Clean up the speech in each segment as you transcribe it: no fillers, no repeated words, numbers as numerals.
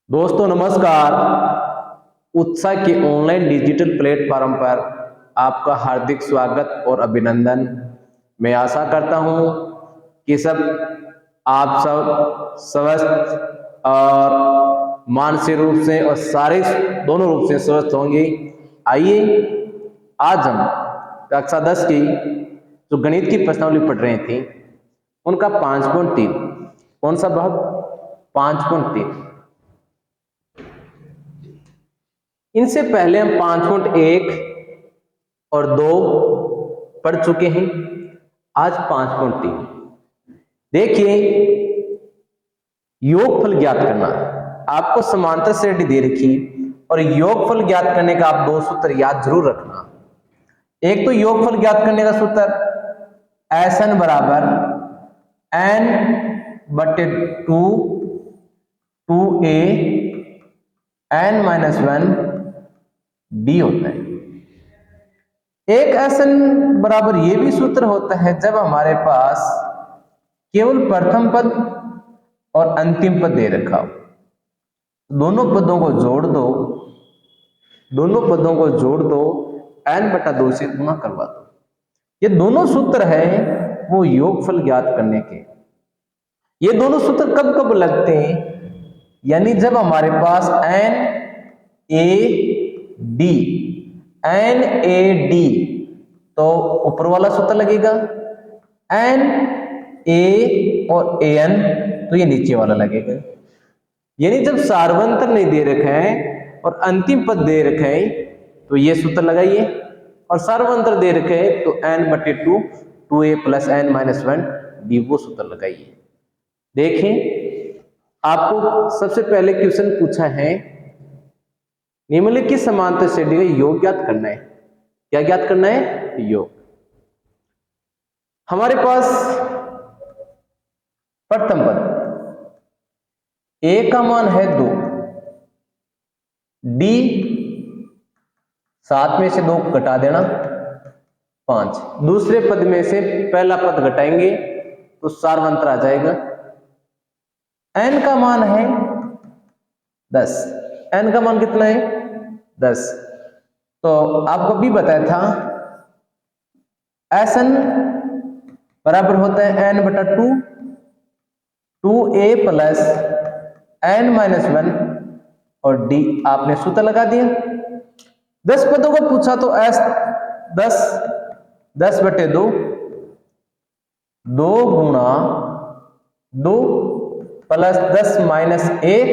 दोस्तों नमस्कार। उत्साह के ऑनलाइन डिजिटल प्लेटफॉर्म पर आपका हार्दिक स्वागत और अभिनंदन। मैं आशा करता हूं कि आप सब स्वस्थ और मानसिक रूप से और शारीरिक दोनों रूप से स्वस्थ होंगे। आइए आज हम कक्षा 10 की जो गणित की प्रश्नावली पढ़ रहे थे उनका 5.3 कौन सा भाग 5.3। इनसे पहले हम 5.1 और 2 पढ़ चुके हैं। आज 5.3 देखिए, योगफल ज्ञात करना। आपको समांतर श्रेणी दे रखी और योगफल ज्ञात करने का आप दो सूत्र याद जरूर रखना। एक तो योगफल ज्ञात करने का सूत्र SN बराबर n/2 2a n-1 d होता है। एक SN बराबर ये भी सूत्र होता है जब हमारे पास केवल प्रथम पद और अंतिम पद दे रखा हो। दोनों पदों को जोड़ दो n/2 से गुणा करवा दो। ये दोनों सूत्र है वो योगफल ज्ञात करने के। ये दोनों सूत्र कब कब लगते हैं, यानी जब हमारे पास NAD तो ऊपर वाला सूत्र लगेगा, NA और AN तो ये नीचे वाला लगेगा। यानी जब सार्वंतर नहीं दे रखा है और अंतिम पद दे रखा है तो ये सूत्र लगाइए, और सार्वंतर दे रखे है तो n/2 2a + n-1 d वो सूत्र लगाइए। देखें, आपको सबसे पहले क्वेश्चन पूछा है निम्नलिखित समांतर श्रेणी का योग ज्ञात करना है। क्या ज्ञात करना है? योग। हमारे पास प्रथम पद a का मान है 2, d 7 में से 2 घटा देना 5। दूसरे पद में से पहला पद घटाएंगे तो सार्वंतर आ जाएगा। n का मान है 10। n का मान कितना है? 10। तो आपको भी बताया था SN बराबर होता है n/2 2a + n-1 और d। आपने सूत्र लगा दिया। 10 पदों को पूछा तो 10/2 2 गुणा 2 + 10 - 1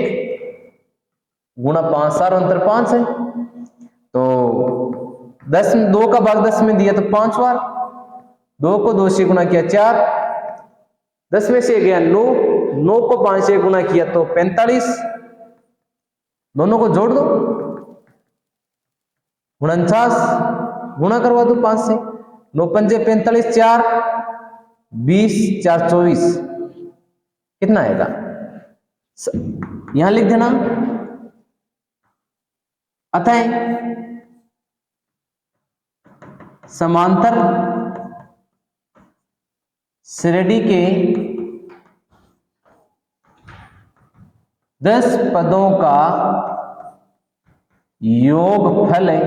गुणा 5, सार्वंतर 5 है। तो 2 का भाग 10 में दिया तो 5 बार, 2 को 2 से गुणा किया 4, 10 में से गया 9, 9 को 5 से गुणा किया तो 45। दोनों को जोड़ दो 49, गुणा करवा दो 5 से, 9 पंजे 45, 4 20 4 24 कितना आएगा? यहां लिख देना। अतः समांतर श्रेणी के 10 पदों का योगफल है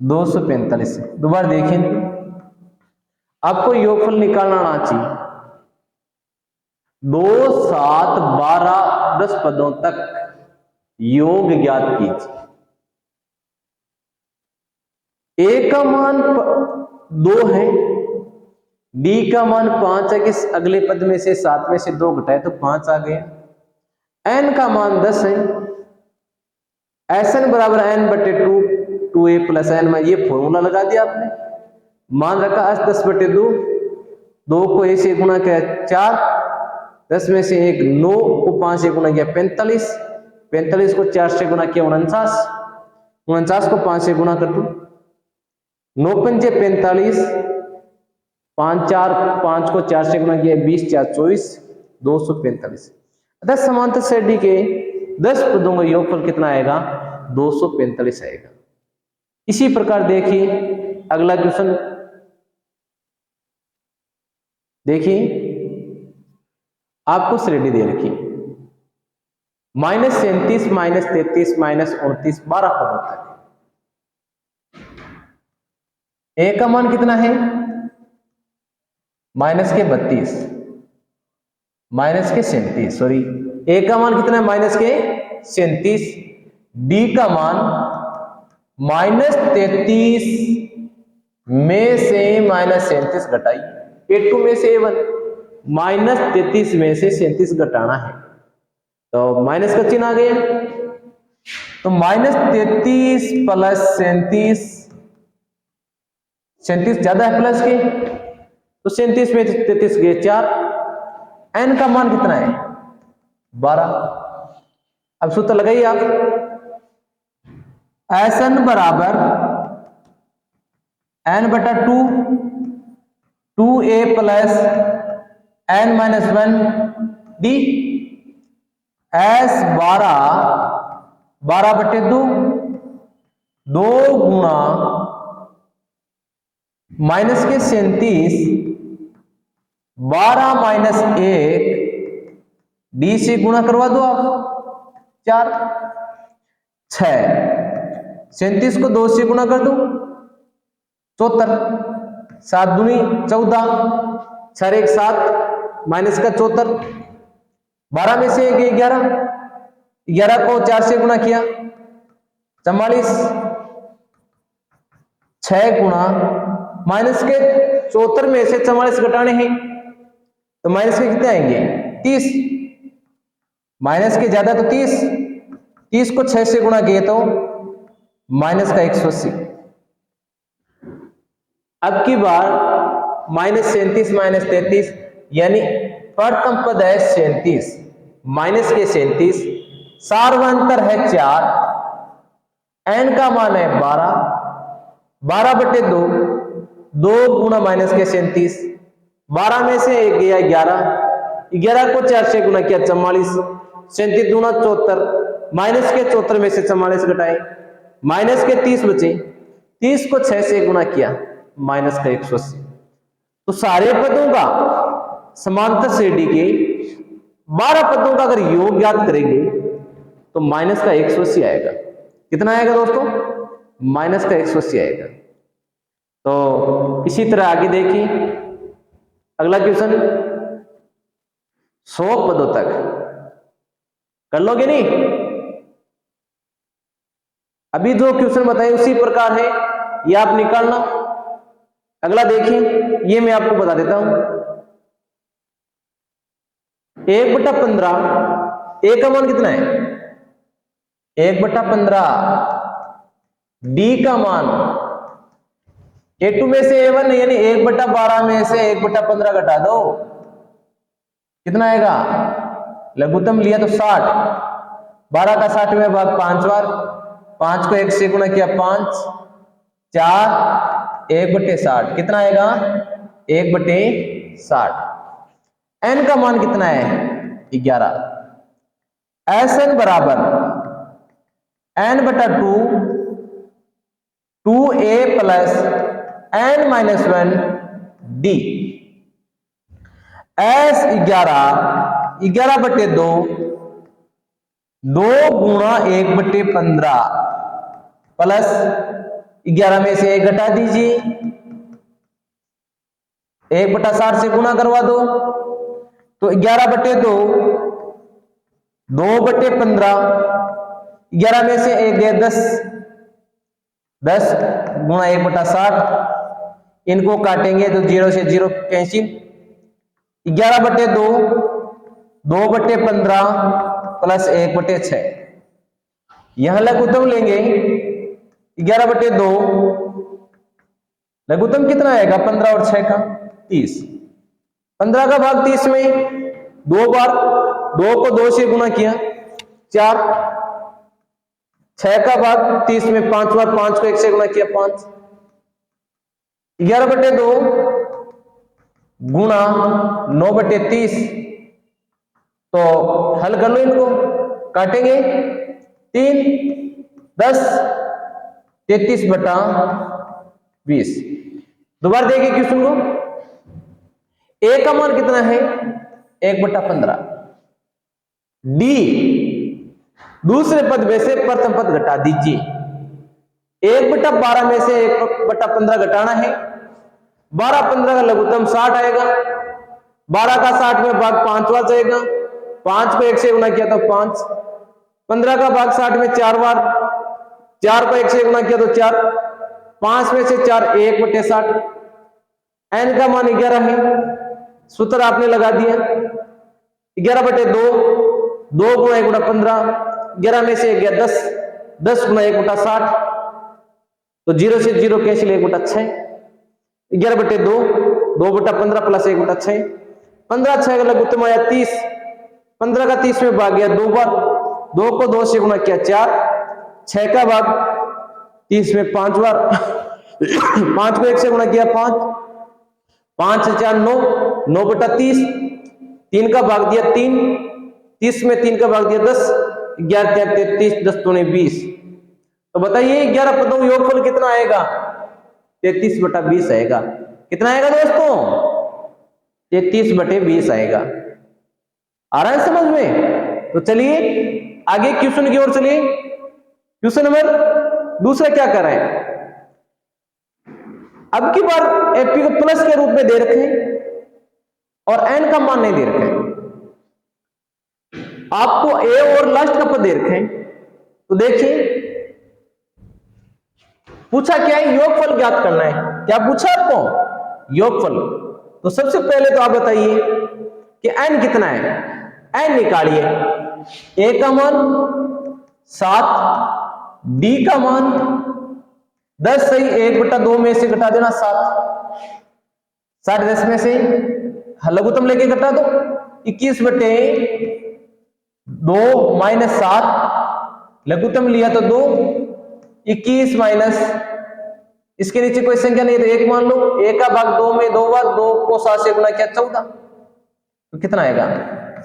245। दोबारा देखें, आपको योगफल निकालना आना चाहिए। 2 7 12 10 पदों तक योग ज्ञात कीजिए। a का मान 2 है, d का मान 5 है कि अगले पद में से 7 में से 2 घटाए तो 5 आ गया। n का मान 10 है, SN बराबर n/2 2a + n, ये फॉर्मूला लगा दिया आपने। मान रखा 10/2, 2 को a से गुणा किया 4, 10 में से 1 9 को 5 से गुणा किया 45, 45 को 4 से गुणा किया 49, 49 को 5 से गुणा कर दो 9 पंजे 45, 5 4 5 को 4 से गुणा किया 20 4 24 245। अतः समांतर श्रेणी के 10 पदों का योगफल कितना आएगा? 245 आएगा। इसी प्रकार देखिए अगला क्वेश्चन। देखिए आपको रेडी दे रखी, -37 -33 -29 12 पद होता है। ए का मान कितना है, -32 -37, सॉरी ए का मान कितना है, -37, डी का मान -33 में से -37 घटाइए, A2 में से A1, -33 में से 37 घटाना है तो माइनस का चिन्ह आ गया, तो -33 प्लस 37 ज्यादा है प्लस के, तो 37 में 33 गए 4, n का मान कितना है 12। अब सूत्र लगाइए आप, Sn बराबर n/2 2a plus n-1 d, S 12/2 2 गुणा -37 12 - 1 डी से गुणा करवा दो आप 4 6, 37 को 2 से गुणा कर दो 74, 7 दूनी 14, 6 1 7 माइनस का 74, 12 में से 1 11, 11 को 4 से गुणा किया 44, 6 गुणा माइनस के 74 में से 44 घटाने हैं तो माइनस के कितने आएंगे 30, माइनस के ज्यादा तो 30 को 6 से गुणा किए तो माइनस का 180। अब की बार -37 -33 यानी प्रथम पद है 37 माइनस के 37, सार्वंतर है 4, n का मान है 12, 12/2 2 गुणा माइनस के 37, 12 में से 1 गया 11, 11 को 4 से गुणा किया 44, 37 दूना 74, माइनस के 74 में से 44 घटाए माइनस के 30 बचे, 30 को 6 से गुणा किया माइनस का 180। तो सारे पदों का समांतर श्रेणी के 12 पदों का अगर योग ज्ञात करेंगे तो माइनस का 180 आएगा। कितना आएगा दोस्तों, माइनस का 180 आएगा। तो इसी तरह आगे देखिए अगला क्वेश्चन, 100 पदों तक कर लोगे नहीं, अभी जो क्वेश्चन बताए उसी प्रकार है, ये आप निकालना। अगला देखिए, ये मैं आपको बता देता हूं, 1/15 ए का मान कितना है 1/15, डी का मान A2 में से A1 यानी 1/12 में से 1/15 घटा दो, कितना आएगा, लघुत्तम लिया तो 60, 12 का 60वें भाग 5 बार, 5 को 1 से गुणा किया 5, 4 1/60, कितना आएगा 1/60। n का मान कितना है 11, Sn बराबर n/2 2a plus n-1 d, S 11/2 2 गुणा 1/15 प्लस 11 में से 1 घटा दीजिए, 1/60 से गुणा करवा दो तो 11/2 2/15, 11 में से 1 गए 10, 10 गुणा 1/60, इनको काटेंगे तो 0 से 0 कैंसिल, 11/2 2/15 प्लस 1/6, यहां लघुत्तम लेंगे 11/2, लघुत्तम कितना आएगा 15 और 6 का 30, 15 का भाग 30 में 2 बार, 2 को 2 से गुणा किया 4, 6 का भाग 30 में 5 बार, 5 को 1 से गुणा किया 5, 11/2 गुणा 9/30, तो हल कर लो, इनको काटेंगे 3 10 33/20। दोबारा देखिए क्वेश्चन को, ए का मान कितना है 1/15। डी, दूसरे पद में से प्रथम पद घटा दीजिए। 1/12 में से 1/15 घटाना है। 12/15 का लघुत्तम 60 आएगा। 12 का 60 में भाग 5 बार जाएगा। 5 को 1 से गुना किया तो 5। 15 का भाग 60 में 4 बार। 4 को 1 से गुना किया तो 4। 5 में से 4 1/60। n का मान 11 है। सूत्र आपने लगा दिया 11/2। 2 गुणा 1/15। 11 में से 11 10। 10 गुणा 1/60 तो 0 से 0 कैंसिल 1/6। 11/2। 2/15 प्लस 1/6। 15 6 का लघुत्तम आया 30। 15 का 30 में भाग गया 2 बार। 2 को 2 से गुणा किया 4। 6 का भाग 30 में 5 बार। 5 को 1 से गुणा किया 5। 5 से 4 9। 9/30। 3 का भाग दिया 3। 30 में 3 का भाग दिया 10। 11 3 33। 10 दूनी 20। तो बताइए 11 पदों का योगफल कितना आएगा? 33/20 आएगा। कितना आएगा दोस्तों? 33/20 आएगा। आ रहा है समझ में? तो चलिए आगे क्वेश्चन की ओर चलिए। क्वेश्चन नंबर दूसरा क्या कर रहे हैं? अब की बार एपी को प्लस के रूप में दे रखे और एन का मान नहीं दे रखे। आपको ए और लास्ट का पद दे रखे। तो देखिए पूछा क्या है? योगफल ज्ञात करना है। क्या पूछा आपको? योगफल। तो सबसे पहले तो आप बताइए कि n कितना है। n निकालिए। a का मान 7, d का मान 10 सही। 1/2 में से घटा देना 7। 60 10 में से लघुत्तम लेके घटा दो। 21/2 माइनस 7 लघुत्तम लिया तो 2। 21 माइनस इसके नीचे कोई संख्या नहीं तो 1 मान लो। 1 का भाग 2 में 2 बार। 2 को 7 से गुना किया 14। तो कितना आएगा?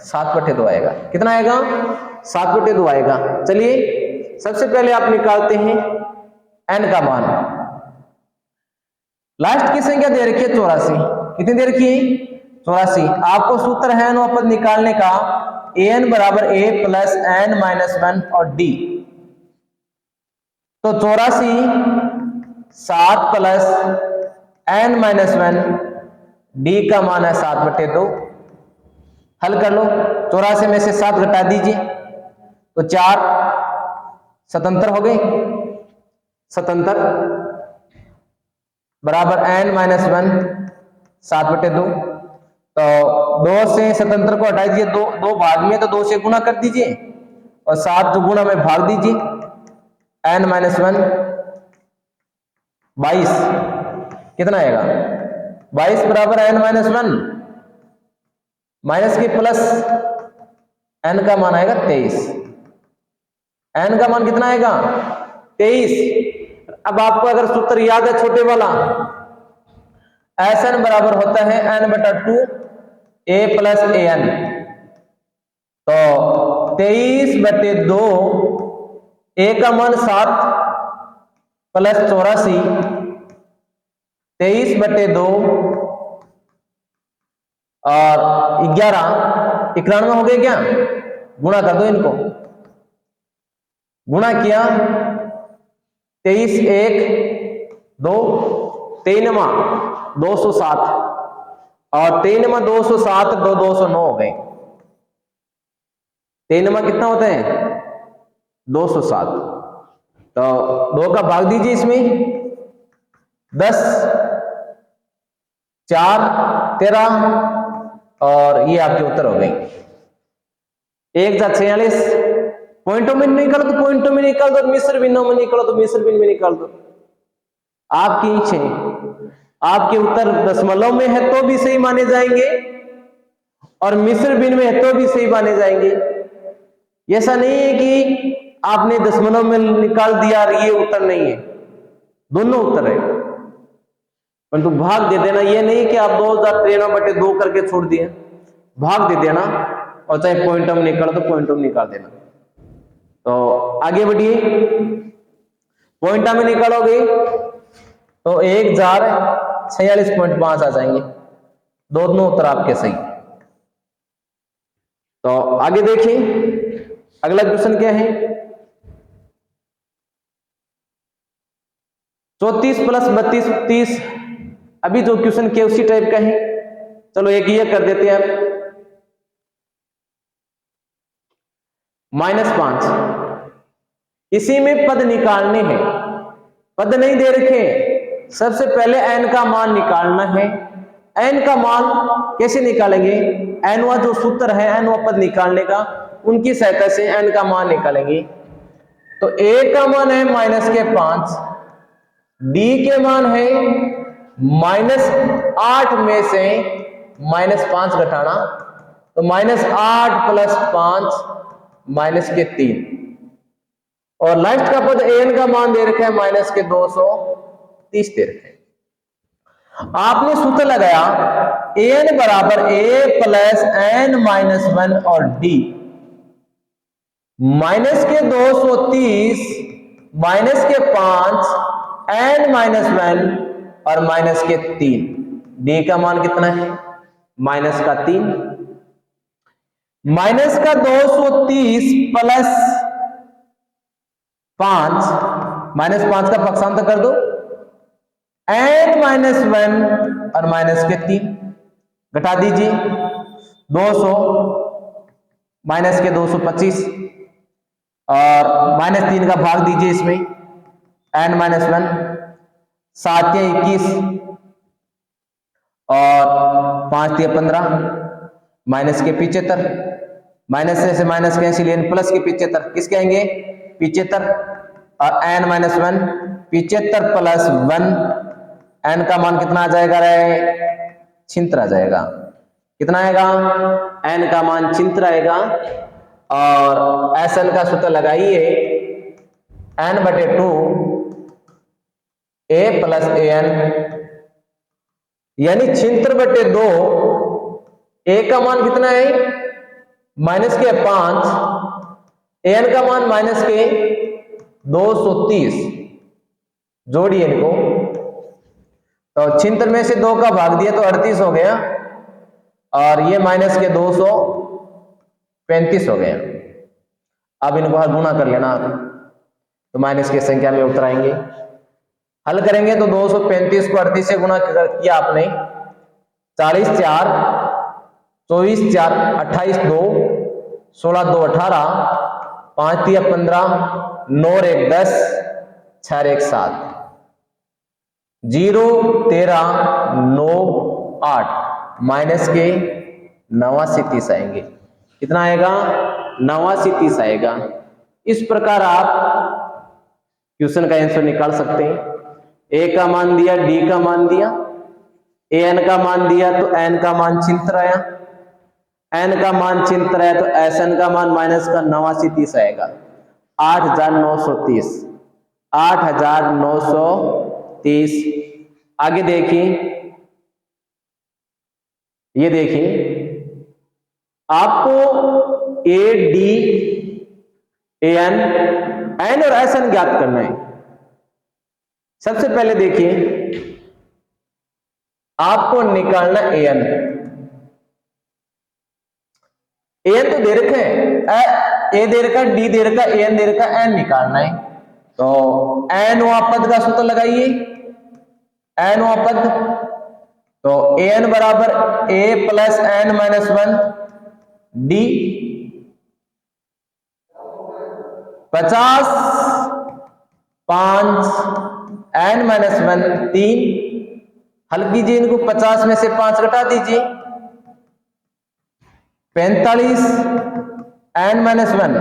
7/2 आएगा। कितना आएगा? 7/2 आएगा। चलिए सबसे पहले आप निकालते हैं n का मान। लास्ट की संख्या दे रखी है 84। कितनी दे रखी है? 84। आपको सूत्र है n पद निकालने का an बराबर a प्लस n माइनस 1 और d। तो 84 7 प्लस n माइनस 1 d का मान है 7/2। हल कर लो। 84 में से 7 घटा दीजिए तो 4 स्वतंत्र हो गए। 77 बराबर n माइनस 1 7/2। तो 2 से स्वतंत्र को हटा दीजिए। 2 भाग में तो 2 से गुना कर दीजिए और 7 जो गुणा में भाग दीजिए। n minus 1 22। कितना आएगा? 22 बराबर n माइनस 1 माइनस के प्लस n का मान आएगा 23। n का मान कितना आएगा? 23। अब आपको अगर सूत्र याद है छोटे वाला, Sn बराबर होता है n/2 a प्लस an। तो 23/2 a का मान 7 प्लस 84। 23/2 और 11 91 हो गए क्या? गुणा कर दो इनको। गुणा किया 23 1 2 3 207 और 3 207 2 209 हो गए। 3 कितना होता है? 207। तो 2 का भाग दीजिए इसमें। 10 4 13 और ये आपके उत्तर हो गए। 1 46। पॉइंटों में निकालो तो पॉइंटों में निकाल दो। मिश्र भिन्नों में निकालो तो मिश्र भिन्न में निकाल दो। आपकी इच्छा। आपके उत्तर दशमलव में है तो भी सही माने जाएंगे और मिश्र भिन्न में है तो भी सही माने जाएंगे। ऐसा नहीं है कि आपने दशमलव में निकाल दिया और ये उत्तर नहीं है। दोनों उत्तर है, परंतु भाग दे देना। ये नहीं कि आप 2093/2 करके छोड़ दिए। भाग दे देना और चाहे पॉइंट में निकालो तो पॉइंट में निकाल देना। तो आगे बढ़िए। पॉइंट में निकालोगे तो 1046.5 आ जाएंगे। दोनों उत्तर आपके सही। तो आगे देखिए अगला क्वेश्चन क्या है, 34 प्लस 32 30। अभी जो क्वेश्चन किया उसी टाइप का है, चलो एक ये कर देते हैं अब। -5, इसी में पद निकालने हैं, पद नहीं दे रखे। सबसे पहले n का मान निकालना है। n का मान कैसे निकालेंगे, nवा जो सूत्र है nवा पद निकालने का, उनकी सहायता से n का मान निकालेंगे। तो a का मान है -5, d के मान है -8 में से -5 घटाना, तो -8 + 5 -3, और लास्ट का पद an का मान दे रखा है -230 दे रखा है। आपने सूत्र लगाया an बराबर a + n-1 और d, -230 -5 n-1 और -3, d का मान कितना है -3, -230 प्लस 5, -5 का पक्षांतर कर दो, n-1 और -3 घटा दीजिए, 200 -225 और -3 का भाग दीजिए इसमें, n-1 7 या 21 और 5 या 15, माइनस के 75, माइनस से माइनस कैंसिल, प्लस के 75 किस कहेंगे 75, और n-1 75 + 1, n का मान कितना आ जाएगा रे, छिंतर आ जाएगा। कितना आएगा, n का मान छिंतर आएगा। और SN का सूत्र लगाइए, n/2 a + an, यानी 76/2, a का मान कितना है -5, an का मान -230, जोड़िए इनको, तो 76 में से 2 का भाग दिया तो 38 हो गया, और ये -235 हो गया। अब इनको हल गुणा कर लेना आप, तो माइनस की संख्या में उतर आएंगे। हल करेंगे तो 235 को 38 से गुणा किया आपने, 40 4 24 4 28 2 16 2 18 5 3 15 9 1 10 6 1 7 0 13 9 8, माइनस के 89 30 आएंगे। कितना आएगा 89 30 आएगा। इस प्रकार आप क्वेश्चन का आंसर निकाल सकते हैं। a का मान दिया, d का मान दिया, an का मान दिया तो n का मान छिंतर आया, n का मान छिंतर आया तो SN का मान -89 30 आएगा, 8930, 8930। आगे देखिए, ये देखिए आपको a, d, an, n और SN ज्ञात करना है। सबसे पहले देखिए आपको निकालना an। an तो दे रखे हैं, a दे रखा, d दे रखा, an दे रखा, n निकालना है। तो n-वां पद का सूत्र लगाइए, n-वां पद, तो an बराबर a + n-1 d, 50 5 n-1 3, हल कीजिए इनको, 50 में से 5 घटा दीजिए, 45 n-1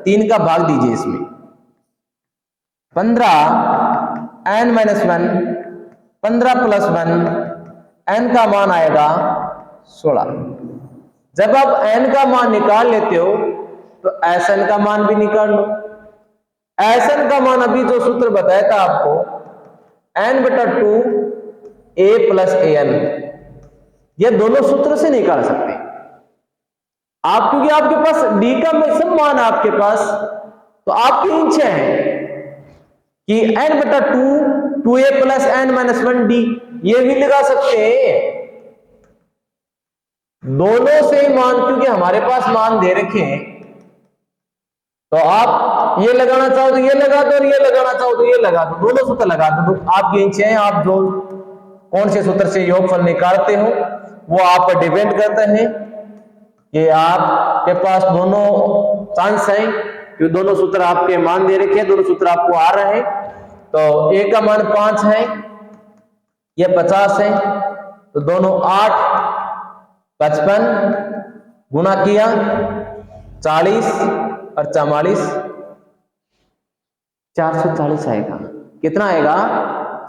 3 का भाग दीजिए इसमें, 15 n-1 15 + 1, n का मान आएगा 16। जब आप n का मान निकाल लेते हो तो SN का मान भी निकाल लो। SN का मान अभी जो सूत्र बताया था आपको, n/2 a + an, ये दोनों सूत्र से निकाल सकते हैं आप, क्योंकि आपके पास d का सब मान है आपके पास, तो आपकी इच्छा है कि n/2 2a + n-1 d, ये भी लगा सकते हैं। दोनों से मान, क्योंकि हमारे पास मान दे रखे हैं, तो आप ये लगाना चाहो तो ये लगा दो और ये लगाना चाहो तो ये लगा दो, दोनों सूत्र लगा दो। तो आपकी इच्छा है, आप जो कौन से सूत्र से योगफल निकालते हो वो आप पर डिपेंड करता है कि आपके पास दोनों चांस हैं, कि दोनों सूत्र आपके मान दे रखे हैं, दोनों सूत्र आपको आ रहे हैं। तो a का मान 5 है, ये 50 है, तो दोनों 8 55 गुना किया 40 और 44 440 आएगा। कितना आएगा?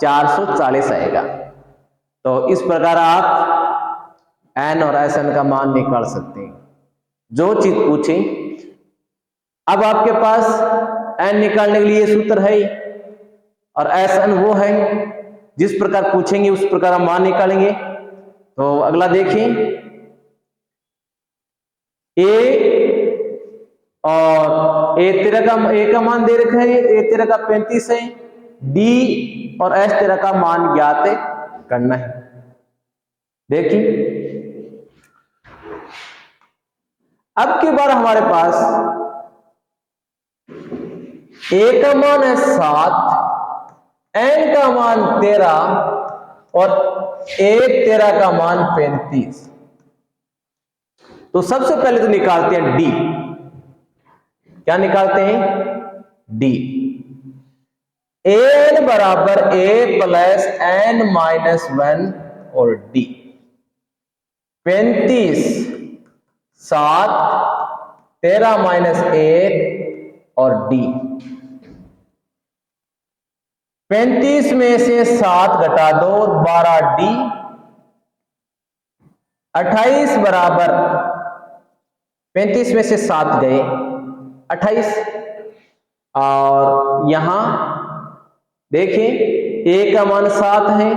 440 आएगा। तो इस प्रकार आप n और Sn का मान निकाल सकते हैं, जो चीज पूछे। अब आपके पास n निकालने के लिए सूत्र है और Sn वो है, जिस प्रकार पूछेंगे उस प्रकार हम मान निकालेंगे। तो अगला देखिए, a और a का मान दे रखा है, a तेरा का 35 है, d और s तेरा का मान ज्ञात करना है। देखिए अब की बार हमारे पास a का मान है 7, n का मान 13 और a तेरा का मान 35। तो सबसे पहले तो निकालते हैं d। क्या निकालते हैं? d। an बराबर a प्लस n माइनस 1 और d। 35 7 13 माइनस 1 और d। 35 में से 7 घटा दो 12d। 28 बराबर 35 में से 7 गए 28। और यहां देखें a का मान 7 है,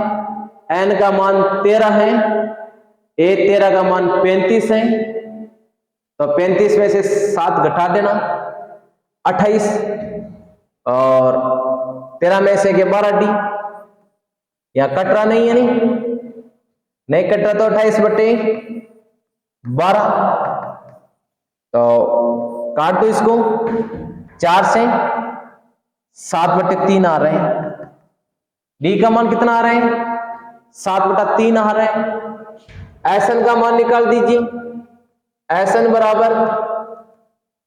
n का मान 13 है, a 13 का मान 35 है, तो 35 में से 7 घटा देना 28 और 13 में से के 12d। यहां कट रहा नहीं है, नहीं कट रहा, तो 28 बटे 12। तो काट दो इसको, 4 से 7 बटे 3 आ रहे हैं। d का मान कितना आ रहा है? 7 बटा 3 आ रहा है। Sn का मान निकाल दीजिए। Sn बराबर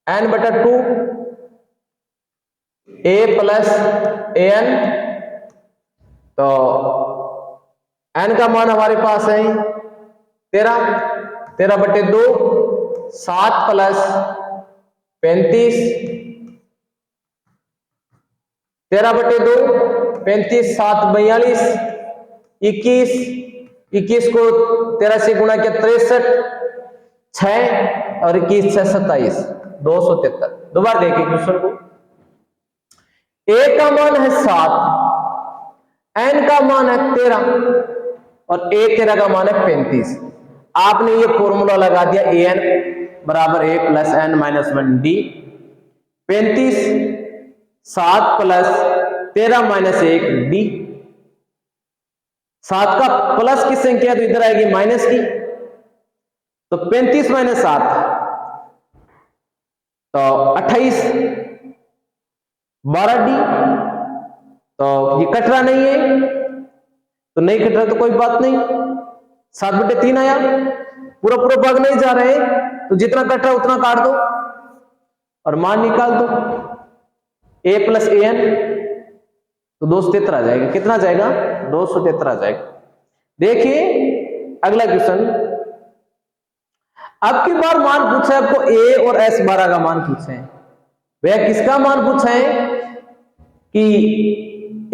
n बटा 2 a प्लस an। तो n का मान हमारे पास है 13 बटे 2 7 प्लस 35 13 बटे 2 35 7 42 21 को 13 से गुणा किया 63 6 और 21 6 27 273। दोबारा देखिए क्वेश्चन को। a का मान है 7, n का मान है 13 और a 13 का मान है 35। आपने ये फॉर्मूला लगा दिया an बराबर a plus n minus 1d। 35 7 plus 13 minus 1 d। 7 का प्लस की संख्या तो इधर आएगी माइनस की, तो 35 माइनस 7 तो 28 12d। तो ये कट रहा नहीं है, तो नहीं कट रहा तो कोई बात नहीं, 7 बटे 3 आया। पूरा पूरा भाग नहीं जा रहे, तो जितना कट रहा है उतना काट दो और मान निकाल दो। a प्लस an तो 273 आ जाएगा। कितना जाएगा? 273 आ जाएगा। देखिए अगला क्वेश्चन। अब की बार मान पूछा है आपको a और s12 का मान पूछा है। वह किसका मान पूछा है कि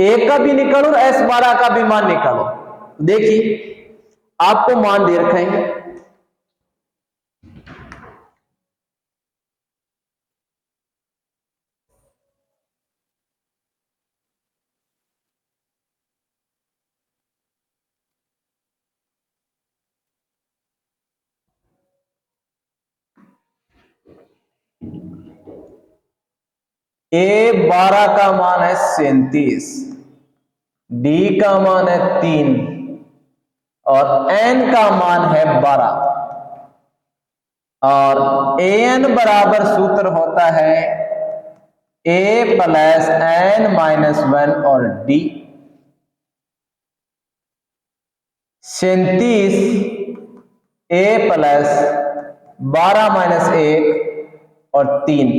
a का भी निकालो और s12 का भी मान निकालो। देखिए आपको मान दे रखा है, a12 का मान है 37, d का मान है 3 और n का मान है 12। और an बराबर सूत्र होता है a प्लस n माइनस 1 और d। 37 a प्लस 12 माइनस 1 और 3।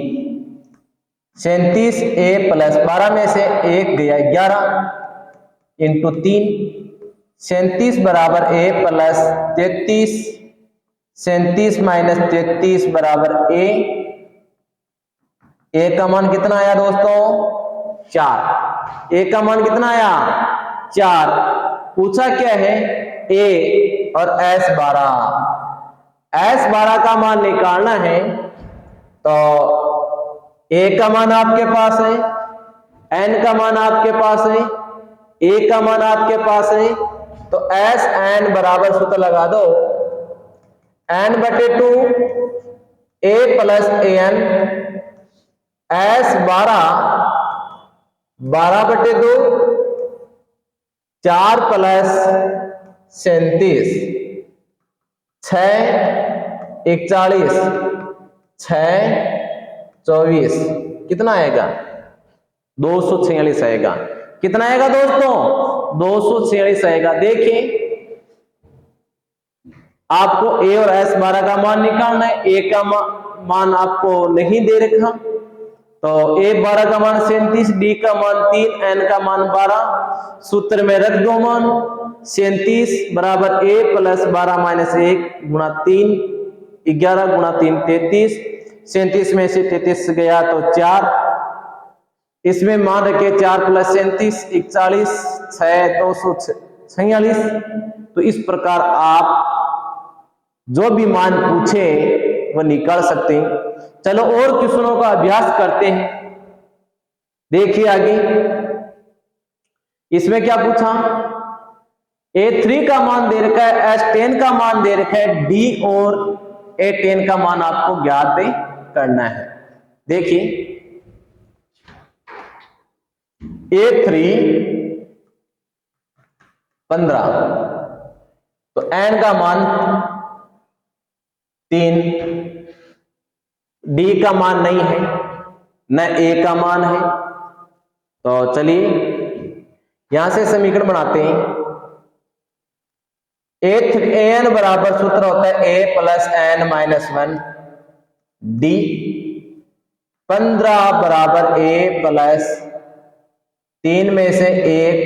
37 a प्लस 12 में से 1 गया 11 इंटू 3। 37 बराबर a प्लस 33। 37 माइनस 33 बराबर a। a का मान कितना आया दोस्तों? 4। a का मान कितना आया? 4। पूछा क्या है? a और s12। s12 का मान निकालना है तो a का मान आपके पास है, n का मान आपके पास है, a का मान आपके पास है, तो s n बराबर सूत्र लगा दो n बटे 2 a प्लस an। s12 12 बटे 2 4 प्लस 37 6 41 6 24 कितना आएगा? 246 आएगा। कितना आएगा दोस्तों? 246 आएगा। देखिए आपको a और s12 का मान निकालना है। a का मान आपको नहीं दे रखा तो a12 का मान 37, d का मान 3, n का मान 12। सूत्र में रख दो मान। 37 बराबर a प्लस 12 माइनस 1 गुणा 3, 11 गुणा 3 33। 37 में से 33 गया तो 4। इसमें मान रखे 4 प्लस 37 41 6 246। तो इस प्रकार आप जो भी मान पूछे वो निकाल सकते हैं। चलो और क्वेश्चनों का अभ्यास करते हैं। देखिए आगे इसमें क्या पूछा? a3 का मान दे रखा है, s10 का मान दे रखा है, d और a10 का मान आपको ज्ञात करना है। देखिए a3 15 तो n का मान 3, d का मान नहीं है, न a का मान है। तो चलिए यहां से समीकरण बनाते हैं। an बराबर सूत्र होता है a plus n minus 1 d। 15 बराबर a प्लस 3 में से 1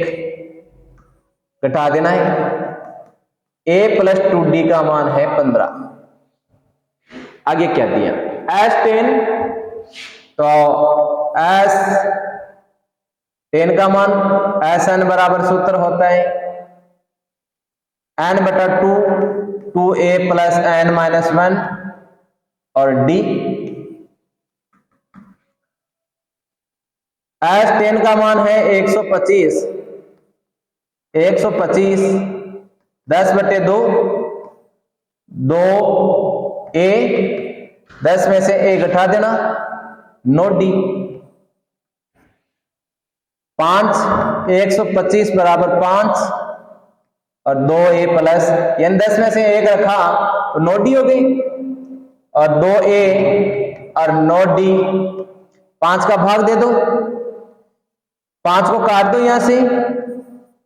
घटा देना है। a प्लस 2d का मान है 15। आगे क्या दिया? s10 तो s10 का मान sn बराबर सूत्र होता है n बटा 2 2a प्लस n माइनस 1 और d। s10 का मान है 125। 125 10 बटे 2 2a 10 में से 1 घटा देना 9d। 5 125 बराबर 5 और 2a प्लस यानी 10 में से 1 रखा तो 9d हो गई और 2a और 9d 5 का भाग दे दो, 5 को काट दो यहां से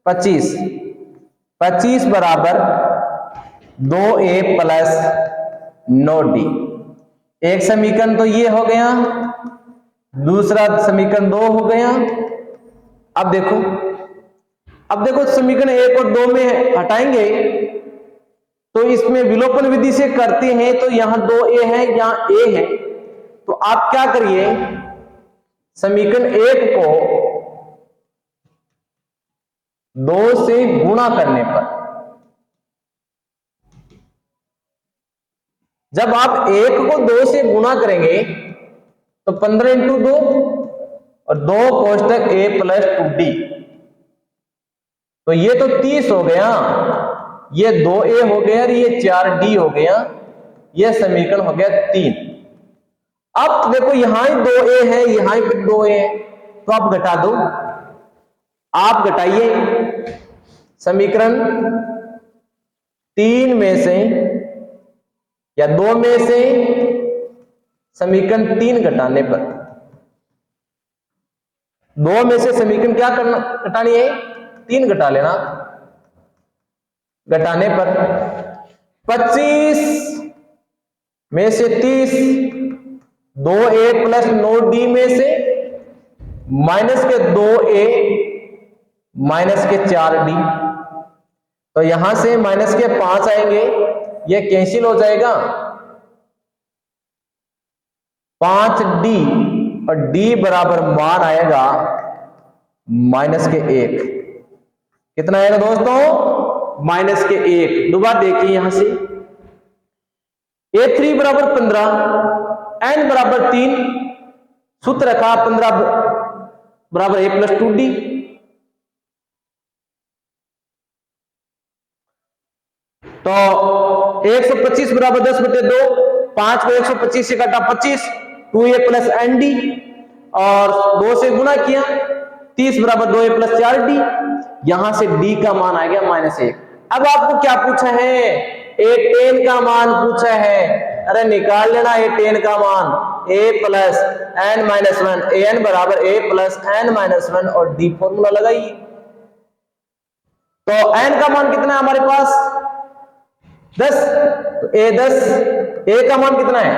25 25 बराबर 2a प्लस 9d। एक समीकरण तो ये हो गया, दूसरा समीकरण 2 हो गया। अब देखो समीकरण 1 और 2 में हटाएंगे तो इसमें विलोपन विधि से करते हैं तो यहां 2a है, यहां a है। तो आप क्या करिए, समीकरण 1 को 2 से गुणा करने पर, जब आप 1 को 2 से गुणा करेंगे तो 15 इंटू 2 और 2 कोष्टक a प्लस 2d, तो ये तो 30 हो गया, ये 2a हो गया और ये 4d हो गया। ये समीकरण हो गया 3। अब देखो यहां ही 2a है, यहां भी 2a है, तो आप घटा दो। आप घटाइए समीकरण 3 में से या 2 में से समीकरण 3 घटाने पर, 2 में से समीकरण क्या करना, घटानी है, 3 घटा लेना। घटाने पर 25 में से 30, 2a प्लस 9d में से माइनस के 2a माइनस के 4d, तो यहां से माइनस के 5 आएंगे, ये कैंसिल हो जाएगा। 5d और d बराबर मान आएगा माइनस के 1। कितना आएगा दोस्तों, माइनस के 1। दोबारा देखिए यहां से a3 बराबर 15, n बराबर 3, सूत्र रखा 15 बराबर a प्लस 2d। तो 125 बराबर 10/2, 5 को 125 से काटा 25, 2a प्लस nd और 2 से गुणा किया, 30 बराबर 2a प्लस 4d। यहां से d का मान आ गया -1। अब आपको क्या पूछा है, a10 का मान पूछा है। अरे निकाल लेना a10 का मान, a plus n minus 1, an बराबर a प्लस n माइनस 1 और d फॉर्मूला लगाइए। तो n का मान कितना है हमारे पास, 10, तो a का मान कितना है,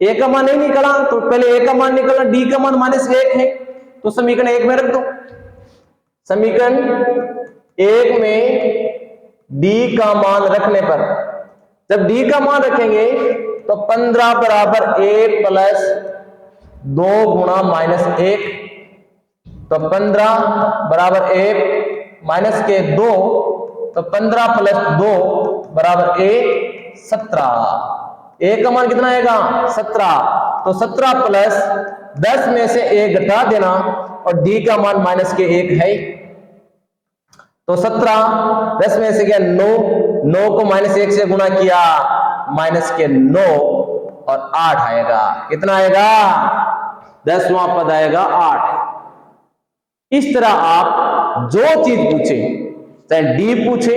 a का मान नहीं निकला, तो पहले a का मान निकला, d का मान -1 है, तो समीकरण 1 में रख दो। समीकरण 1 में d का मान रखने पर, जब d का मान रखेंगे तो 15 बराबर a प्लस 2 गुणा -1, तो 15 बराबर a माइनस के 2, तो 15 प्लस 2 बराबर a 17। a का मान कितना आएगा, 17, तो 17 प्लस 10 में से a घटा देना और d का मान माइनस के 1 है, तो 17, 10 में से गया 9, 9 को -1 से गुणा किया, माइनस के 9 और 8 आएगा। कितना आएगा, 10वां पद आएगा 8। इस तरह आप जो चीज पूछे, चाहे d पूछे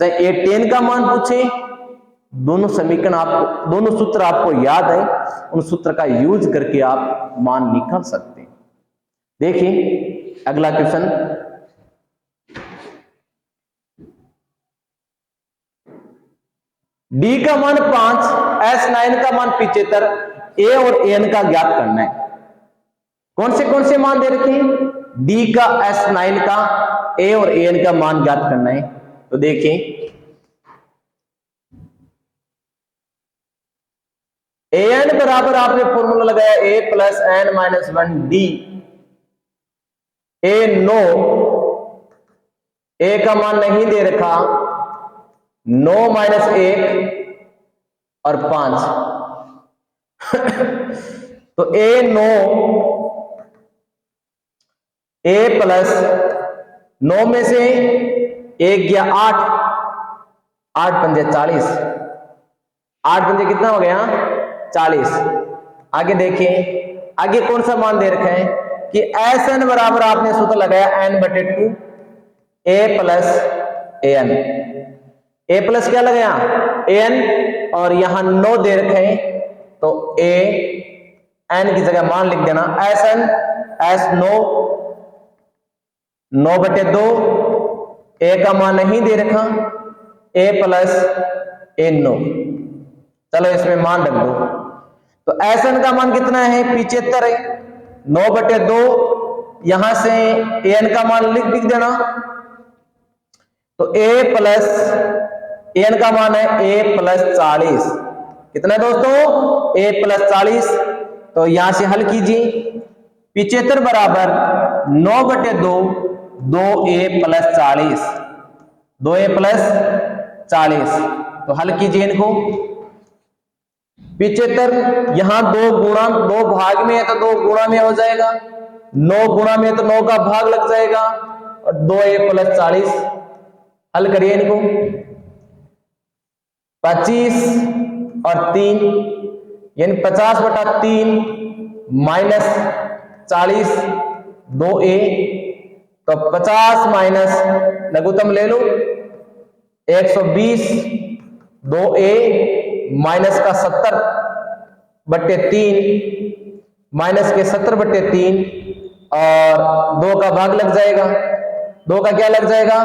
चाहे a10 का मान पूछे, दोनों समीकरण आपको, दोनों सूत्र आपको याद है, उन सूत्र का यूज करके आप मान निकाल सकते हैं। देखिए अगला क्वेश्चन, d का मान 5, s9 का मान 75, a और an का ज्ञात करना है। कौन से मान दे रखे हैं, d का, s9 का, a और an का मान ज्ञात करना है। तो देखिए an बराबर आपने फॉर्मूला लगाया a plus n minus 1 d, a 9, a का मान नहीं दे रखा, 9 माइनस 1 और 5 तो a 9, a प्लस 9 में से 1 गया 8, 8 पंजे 40, 8 पंजे कितना हो गया 40। आगे देखिए, आगे कौन सा मान दे रखा है कि Sn बराबर आपने सूत्र लगाया n/2 a plus an, a plus क्या लगाया an, और यहां 9 दे रखे हैं तो a n की जगह मान लिख देना Sn, S9 9/2, a का मान नहीं दे रखा, a प्लस a9, चलो इसमें मान रख दो। तो Sn का मान कितना है 75 है, 9/2, यहां से an का मान लिख देना, तो a प्लस an का मान है a प्लस 40। कितना दोस्तों, a प्लस 40। तो यहां से हल कीजिए, 75 बराबर 9/2, 2a प्लस 40, 2a प्लस 40। तो हल कीजिए इनको, 75 यहां 2 भाग में है तो 2 गुणा में हो जाएगा, 9 गुणा में तो 9 का भाग लग जाएगा, और 2a प्लस 40। हल करिए इनको, 25 और 3 यानी 50/3 माइनस 40 2a, तो 50 माइनस लघुत्तम ले लो 120, 2a माइनस का 70/3 माइनस के 70/3 और 2 का भाग लग जाएगा, 2 का क्या लग जाएगा,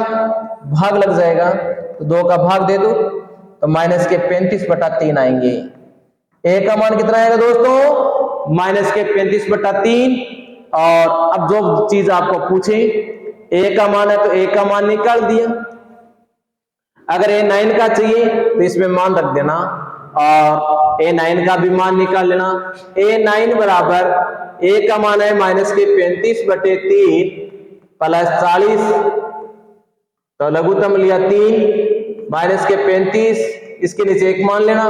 भाग लग जाएगा, तो 2 का भाग दे दो तो माइनस के 35/3 आएंगे। ए का मान कितना आएगा दोस्तों, माइनस के 35/3। और अब जो चीज आपको पूछे ए का मान है तो ए का मान निकाल दिया, अगर ए 9 का चाहिए तो इसमें मान रख देना और ए 9 का भी मान निकाल लेना। ए 9 बराबर ए का मान है माइनस के 35/3 प्लस 40, तो लघुत्तम लिया 3 माइनस के 35, इसके नीचे 1 मान लेना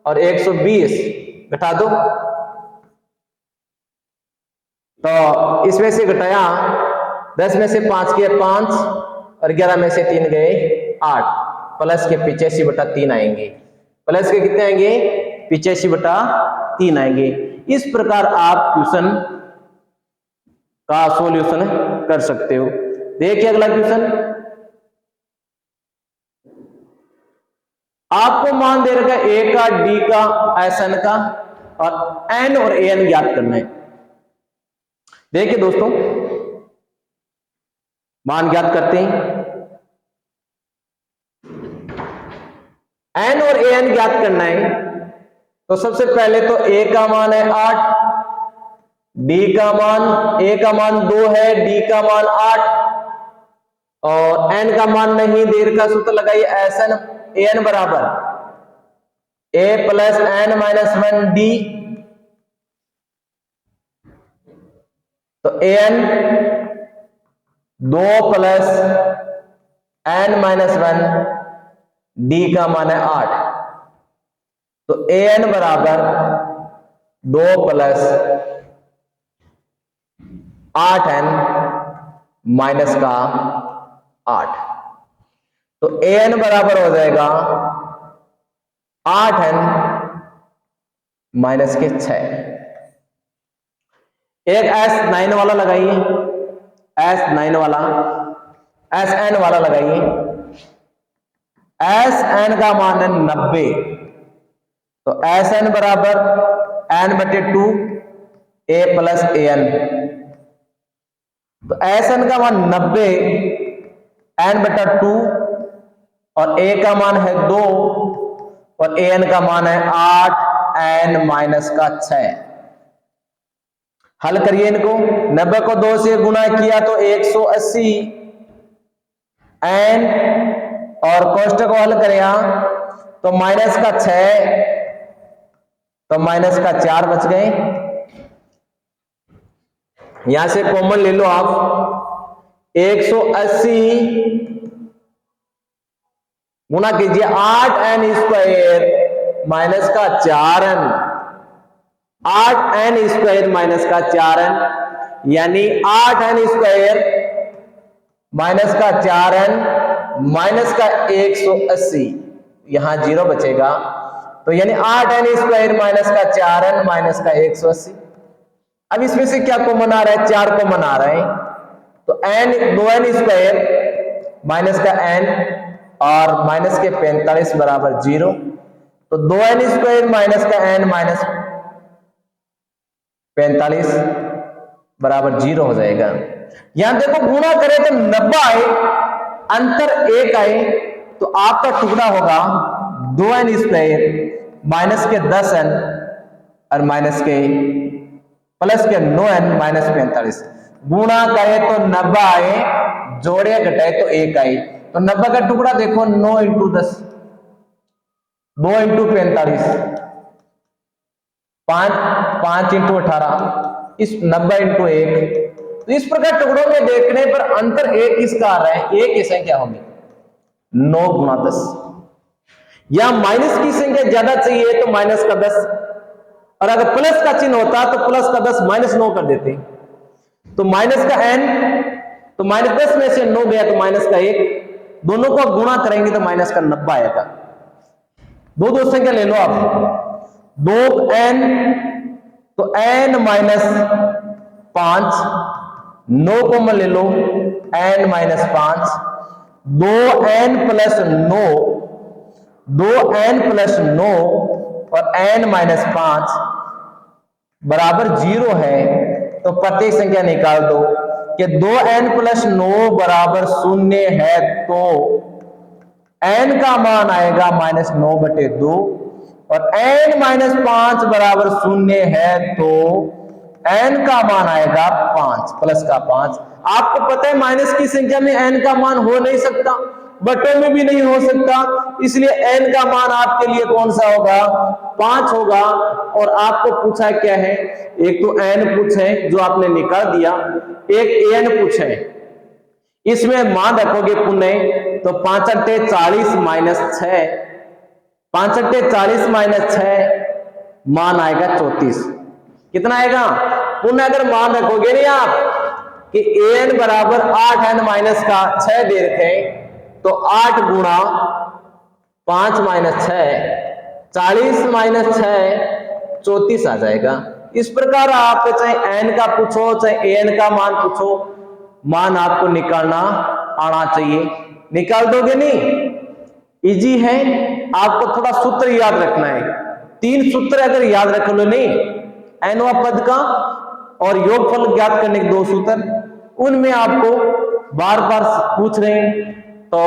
और 120 घटा दो, तो इसमें से घटाया 10 में से 5 किए 5 और 11 में से 3 गए 8, प्लस के 85/3 आएंगे, प्लस के कितने आएंगे 85/3 आएंगे। इस प्रकार आप क्वेश्चन का सॉल्यूशन कर सकते हो। देखिए अगला क्वेश्चन, आपको मान दे रखा है ए का, डी का, एस एन का और एन और ए एन ज्ञात करना है। देखिए दोस्तों मान ज्ञात करते हैं, एन और ए एन ज्ञात करना है तो सबसे पहले तो ए का मान है 8, डी का मान, ए का मान 2 है, डी का मान 8 और एन का मान नहीं, देर का सूत्र लगाइए एस एन ए एन बराबर ए प्लस एन माइनस 1 डी, तो A N 2 plus N minus 1 D का मान है 8, तो ए एन बराबर 2 प्लस 8n माइनस का 8, तो ए एन बराबर हो जाएगा 8n माइनस के 6। एक S9 वाला लगाइए, S9 वाला, SN वाला लगाइए। SN का मान है 90, तो SN बराबर n/2 a प्लस an, तो SN का मान 90 n/2 और a का मान है 2 और an का मान है 8n माइनस का 6। हल करिए इनको, 90 को 2 से गुणा किया तो 180 n और कोष्टक को हल करें तो माइनस का 6 तो माइनस का 4 बच गए। यहां से कॉमन ले लो आप, 180 गुणा कीजिए 8n² माइनस का 4n, 8n² माइनस का 4n यानी 8n² माइनस का 4n माइनस का 180, यहां 0 बचेगा, तो यानी 8n² माइनस का 4n माइनस का 180। अब इसमें से क्या कॉमन आ रहा है, 4 कॉमन आ रहा है, तो n 2n² माइनस का n और माइनस के 45 बराबर 0, तो 2n² माइनस का n माइनस 45 बराबर 0 हो जाएगा। यहां देखो गुणा करें तो 90 आए, अंतर 1 आए, तो आपका टुकड़ा होगा 2n² माइनस के 10n और माइनस के प्लस के 9n माइनस 45। गुणा करें तो 90 आए, जोड़े घटाए तो 1 आए, तो 90 का टुकड़ा देखो 9 × 10, 2 × 45, 5 × 18, इस 90 × 1। तो इस प्रकार टुकड़ों में देखने पर अंतर 1 किसका आ रहा है, 1 की संख्या होगी 9 × 10, या माइनस की संख्या ज्यादा चाहिए तो माइनस का 10, और अगर प्लस का चिन्ह होता तो प्लस का 10 माइनस 9 कर देते, तो माइनस का n, तो माइनस 10 में से 9 गया तो माइनस का 1, दोनों को गुणा करेंगे तो माइनस का 90 आएगा। दो संख्या ले लो आप, 2n तो n माइनस 5, 9 को ले लो n minus 5, 2n plus 9 2n+9 और n-5 बराबर 0 है, तो प्रत्येक संख्या निकाल दो कि 2n+9 बराबर 0 है, तो n का मान आएगा -9/2 और n-5 बराबर 0 है, तो n का मान आएगा 5 प्लस का 5। आपको पता है माइनस की संख्या में n का मान हो नहीं सकता, बटों में भी नहीं हो सकता, इसलिए n का मान आपके लिए कौन सा होगा? 5 होगा। और आपको पूछा क्या है? एक तो n पूछे जो आपने निकाल दिया, एक an पूछे, इसमें मान रखोगे पुनः तो 5 × 40 - 6, 5 × 40 - 6 मान आएगा 34। कितना आएगा? पुनः अगर मान रखोगे नहीं आप कि an बराबर 8n-6 दे रखे, तो 8 × 5 - 6 40 - 6 34 आ जाएगा। इस प्रकार आप चाहे n का पूछो चाहे an का मान पूछो, मान आपको निकालना आना चाहिए। निकाल दोगे नहीं? इजी है। आपको थोड़ा सूत्र याद रखना है। 3 सूत्र अगर याद रख लो नहीं, nवां पद का और योगफल ज्ञात करने के 2 सूत्र, उनमें आपको बार बार पूछ रहे हैं, तो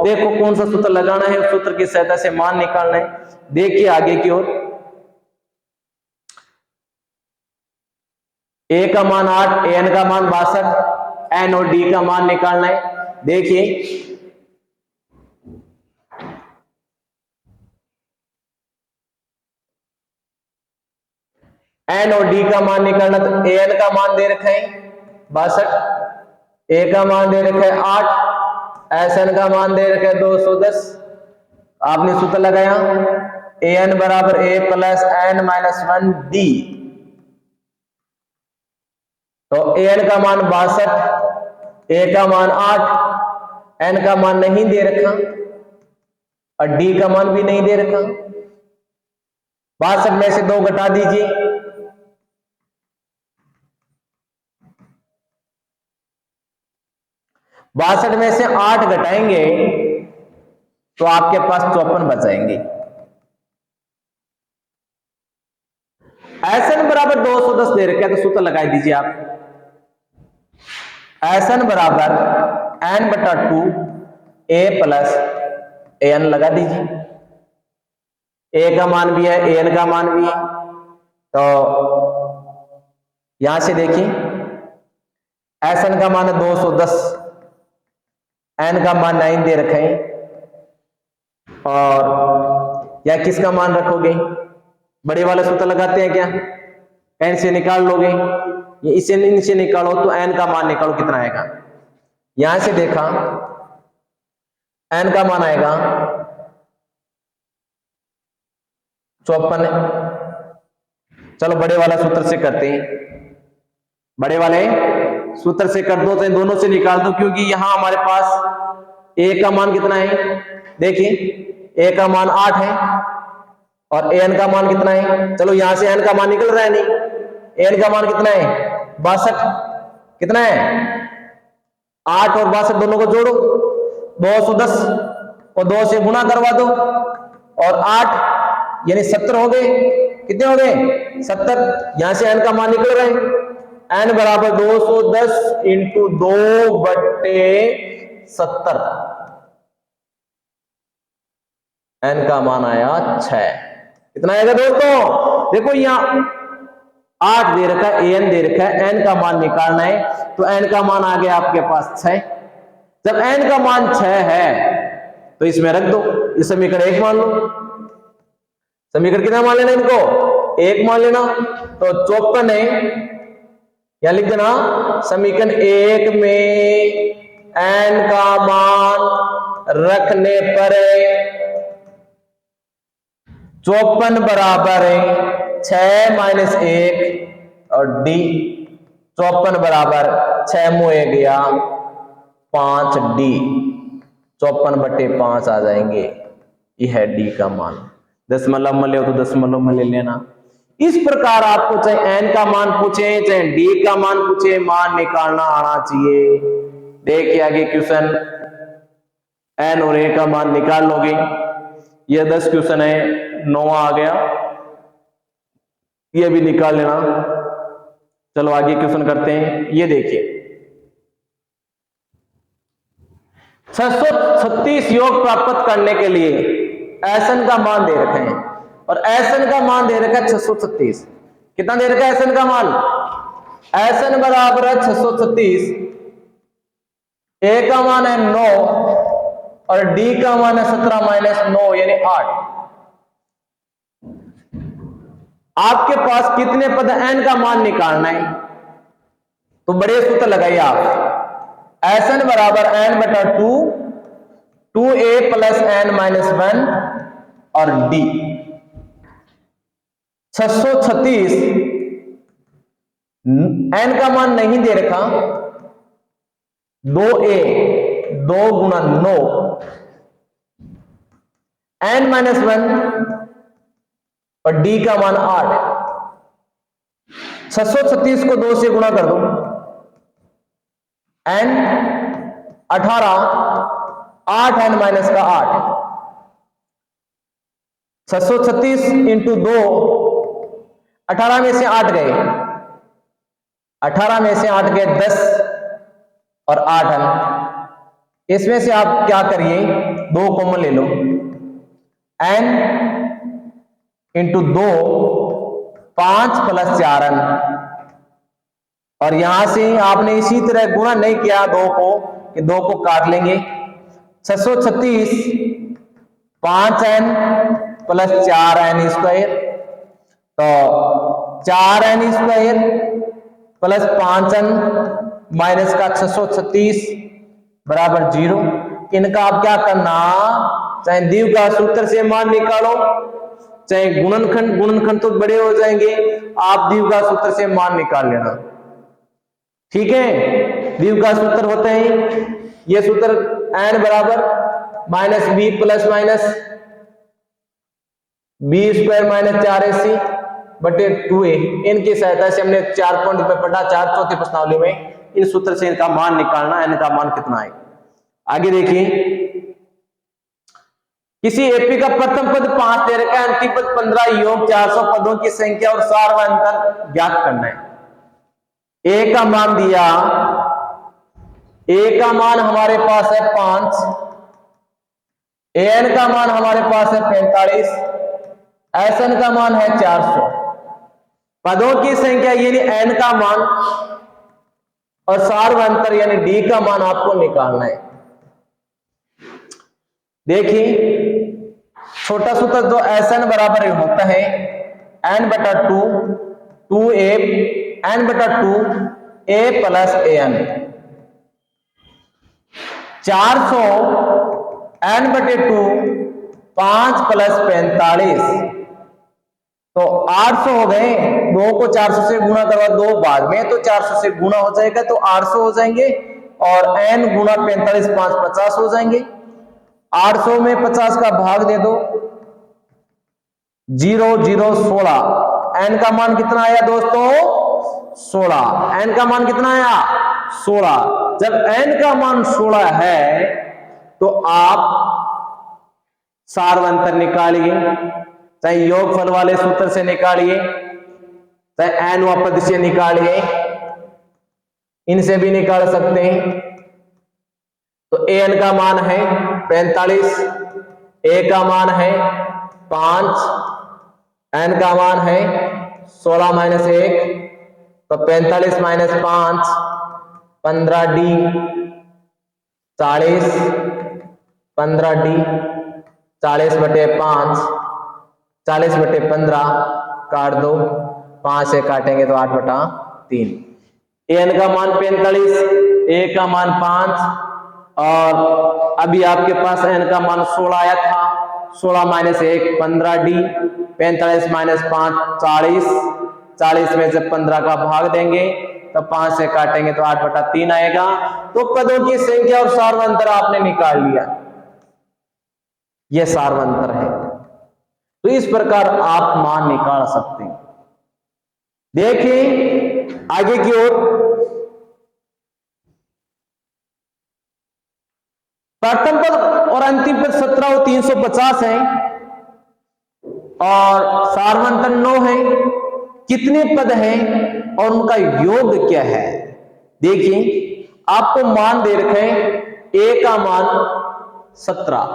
देखो कौन सा सूत्र लगाना है, उस सूत्र की सहायता से मान निकालना है। देखिए आगे की ओर, a का मान 8, an का मान 62, n और d का मान निकालना है। देखिए n और d का मान निकालना, तो an का मान दे रखा है 62, a का मान दे रखा है 8, sn का मान दे रखा है 210। आपने सूत्र लगाया an बराबर a प्लस n-1d, तो an का मान 62, a का मान 8, n का मान नहीं दे रखा और d का मान भी नहीं दे रखा। 62 में से 2 घटा दीजिए, 62 में से 8 घटाएंगे तो आपके पास 54 बचाएंगे। Sn बराबर 210 दे रखा है, तो सूत्र लगा दीजिए आप, Sn बराबर n/2 a प्लस an लगा दीजिए। a का मान भी है, an का मान भी है, तो यहां से देखिए Sn का मान है 210, n का मान 9 दे रखे हैं, और या किसका मान रखोगे? बड़े वाला सूत्र लगाते हैं क्या? n से निकाल लोगे, ये इसे निकालो तो n का मान निकालो, कितना आएगा? यहां से देखा n का मान आएगा 54। चलो बड़े वाला सूत्र से करते हैं, बड़े वाले सूत्र से कर दो, तो दोनों से निकाल दो, क्योंकि यहां हमारे पास a का मान कितना है? देखिए a का मान 8 है और an का मान कितना है? चलो यहां से n का मान निकल रहा है नहीं, n का मान कितना है? 62। कितना है? 8 और 62 दोनों को जोड़ो, 210 और 2 से गुणा करवा दो, और 8 यानी 70 हो गए। कितने हो गए? 70। यहां से n का मान निकल रहा है, n बराबर 210 × 2/70, n का मान आया 6। कितना आएगा दोस्तों? देखो यहां 8 दे रखा है, an दे रखा है, n का मान निकालना है, तो n का मान आ गया आपके पास 6। जब n का मान 6 है तो इसमें रख दो, इस समीकरण 1 मान लो। समीकरण कितना मान लेना इनको? 1 मान लेना, तो 54 है, या लिख देना समीकरण 1 में n का मान रखने पर 54 बराबर है 6 - 1 और d, 54 बराबर 6 मुँह गया 5d, 54/5 आ जाएंगे। यह है d का मान। दशमलव में ले तो दशमलव में ले लेना। इस प्रकार आपको चाहे n का मान पूछे चाहे d का मान पूछे, मान निकालना आना चाहिए। देखिए आगे क्वेश्चन, n और a का मान निकाल लोगे ये 10 क्वेश्चन है, 9 आ गया, ये भी निकाल लेना। चलो आगे क्वेश्चन करते हैं। ये देखिए 636 योग प्राप्त करने के लिए Sn का मान दे रखे हैं, और Sn का मान दे रखा है 636। कितना दे रखा है Sn का मान? Sn बराबर है 636, A का मान है 9 और D का मान है 17 माइनस 9 यानी 8। आपके पास कितने पद n का मान निकालना है? तो बड़े सूत्र लगाइए आप। Sn बराबर n बटा 2, 2a प्लस n माइनस 1 और d। 636 n का मान नहीं दे रखा, 2a 2 गुना 9 n माइनस 1 और d का मान 8। 636 को 2 से गुणा कर दो, n 18, 8 n माइनस का 8। 636 इंटू 2, 18 में से 8 गए, 18 में से 8 गए 10 और 8 n। इसमें से आप क्या करिए, 2 कॉमन ले लो, n इंटू 2 5 प्लस 4 n। और यहां से आपने इसी तरह गुणा नहीं किया 2 को, कि 2 को काट लेंगे। 636 5n प्लस 4n स्क्वायर, तो 4n square plus 5n minus का 636 बराबर 0। इनका आप क्या करना, चाहे द्विघात सूत्र से मान निकालो, चाहे गुणनखंड तो बड़े हो जाएंगे, आप द्विघात सूत्र से मान निकाल लेना। ठीक है, द्विघात सूत्र होते हैं ये सूत्र n बराबर minus B plus minus B square minus 4ac बटे 2a। इनकी सहायता से हमने 4 पॉइंट पे पढ़ा, 4 चौथी प्रश्नावली में इन सूत्र से इनका मान निकालना, n का मान कितना है। आगे देखिए, किसी एपी का प्रथम पद 5 दे रखा है, अंतिम पद 15 योग 400 पदों की संख्या और सार व अंतर ज्ञात करना है। ए का मान दिया, ए का मान हमारे पास है 5, एन का मान हमारे पास है 45, एसएन का मान है 400। पदों की संख्या यानी एन का मान और सार व अंतर यानी डी का मान आपको निकालना है। देखिए छोटा सूत्र जो एसएन बराबर होता है एन बटा 2, 2a एन बटा 2 a प्लस एन। 400 एन बटे 2 5 प्लस 45, तो 800 हो गए। 2 को 400 से गुणा करवा, 2 बाद में तो 400 से गुणा हो जाएगा तो 800 हो जाएंगे, और n गुणा 45 5 50 हो जाएंगे। 800 में 50 का भाग दे दो, 0 0 16। n का मान कितना आया दोस्तों? 16। n का मान कितना आया? 16। जब n का मान 16 है तो आप सार व अंतर निकालिए, चाहे योगफल वाले सूत्र से निकालिए, चाहे n व पद से निकालिए, इनसे भी निकाल सकते हैं। तो an का मान है 45, a का मान है 5, n का मान है 16 माइनस 1, तो 45 माइनस 5 15d 40, 15d 40 बटे 5, 40 बटे 15 काट दो, 5 से काटेंगे तो 8 बटा 3। एन का मान 45, ए का मान 5, और अभी आपके पास एन का मान 16 आया था। 16 माइनस 1 15d, 45 माइनस 5 40, 40 में से 15 का भाग देंगे तो 5 से काटेंगे तो 8 बटा 3 आएगा। तो पदों की संख्या और सार व अंतर आपने निकाल लिया, यह सार व अंतर है। तो इस प्रकार आप मान निकाल सकते हैं। देखिए आगे की ओर, प्रथम पद और अंतिम पद 17 और 350 है। और सार्वंतन 9 है। कितने पद हैं और उनका योग क्या है? देखिए आपको मान दे रखे हैं, ए का मान 17,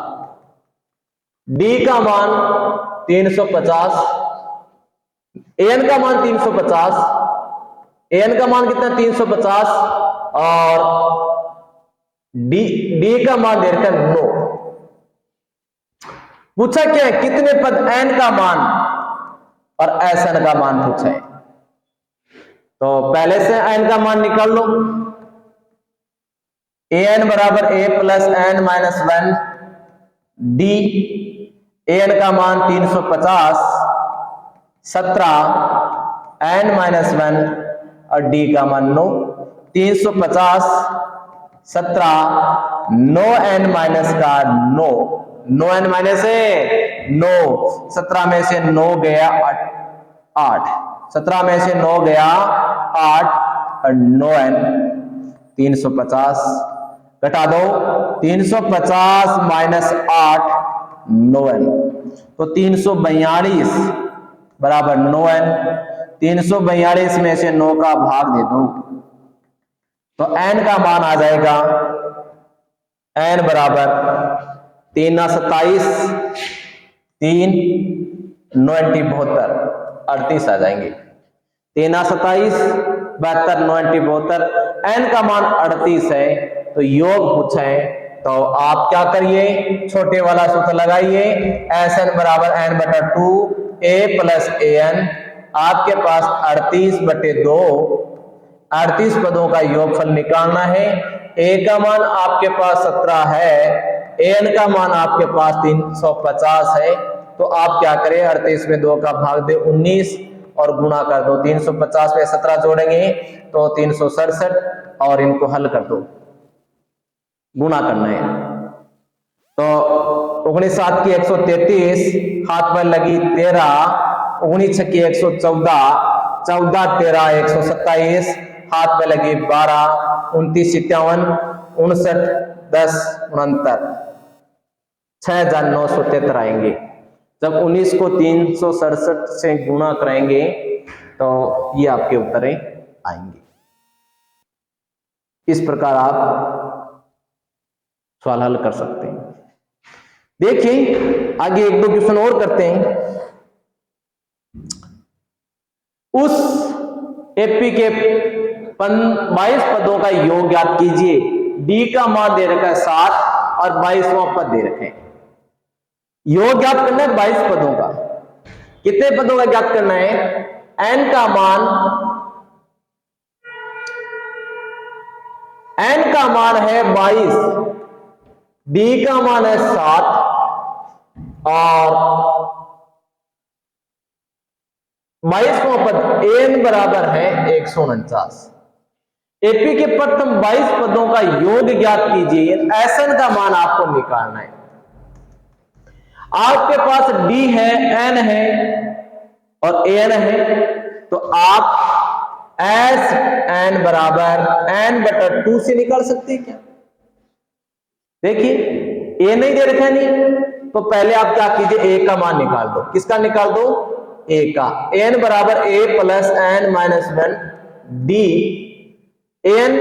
डी का मान 350, एन का मान 350, एन का मान कितना 350 और डी का मान दे रखा है 9। पूछा क्या है? कितने पद एन का मान और एस एन का मान पूछा है। तो पहले से एन का मान निकाल लो। ए एन बराबर ए plus N minus 1 D, N का मान 350, 17 एन माइनस 1 और डी का मान 9। 350 17 9 एन माइनस का 9 एन माइनस है 9, 17 में से 9 गया 8, 17 में से 9 गया 8 और 9 एन 350 घटा दो। 350 माइनस 8 9 एन, तो 342 बराबर 9 एन। 342 में से 9 का भाग दे दो तो एन का मान आ जाएगा, एन बराबर 3 27 3 9 72 38 आ जाएंगे। 3 27 72 9 72, एन का मान 38 है। तो योग पूछा है तो आप क्या करिए, छोटे वाला सूत्र लगाइए, एस एन बराबर एन बटा 2 ए प्लस ए एन। आपके पास 38/2 38 पदों का योगफल निकालना है। ए का मान आपके पास 17 है, एन का मान आपके पास 350 है। तो आप क्या करें, 38 में 2 का भाग दे 19 और गुणा कर दो। 350 में 17 जोड़ेंगे तो 367 और इनको हल कर दो, गुणा करना है। तो 19 7 की 133, हाथ पर लगी 13, 19 6 की 114, 14 13 127, हाथ में लगी 12, 29 57, 59 10 69, 6973 आएंगे। जब 19 को 367 से गुणा कराएंगे तो ये आपके उत्तरें आएंगे। इस प्रकार आप सवाल हल कर सकते हैं। देखिए आगे 1-2 क्वेश्चन और करते हैं। उस एपी के 22 पदों का योग ज्ञात कीजिए। डी का मान दे रखा है 7 और 22वां पद दे रखे हैं। योग ज्ञात करना है 22 पदों का। कितने पदों का ज्ञात करना है? एन का मान है 22, डी का मान है 7 और 22वां पद एन बराबर है 149। एपी के प्रथम 22 पदों का योग ज्ञात कीजिए। एसएन का मान आपको निकालना है। आपके पास डी है, एन है और एन है, तो आप एस एन बराबर एन बटा 2 से निकाल सकते हैं क्या? देखिए ए नहीं दे रखा नहीं, तो पहले आप क्या कीजिए, ए का मान निकाल दो। किसका निकाल दो? ए का। एन बराबर ए plus N minus 1 D, n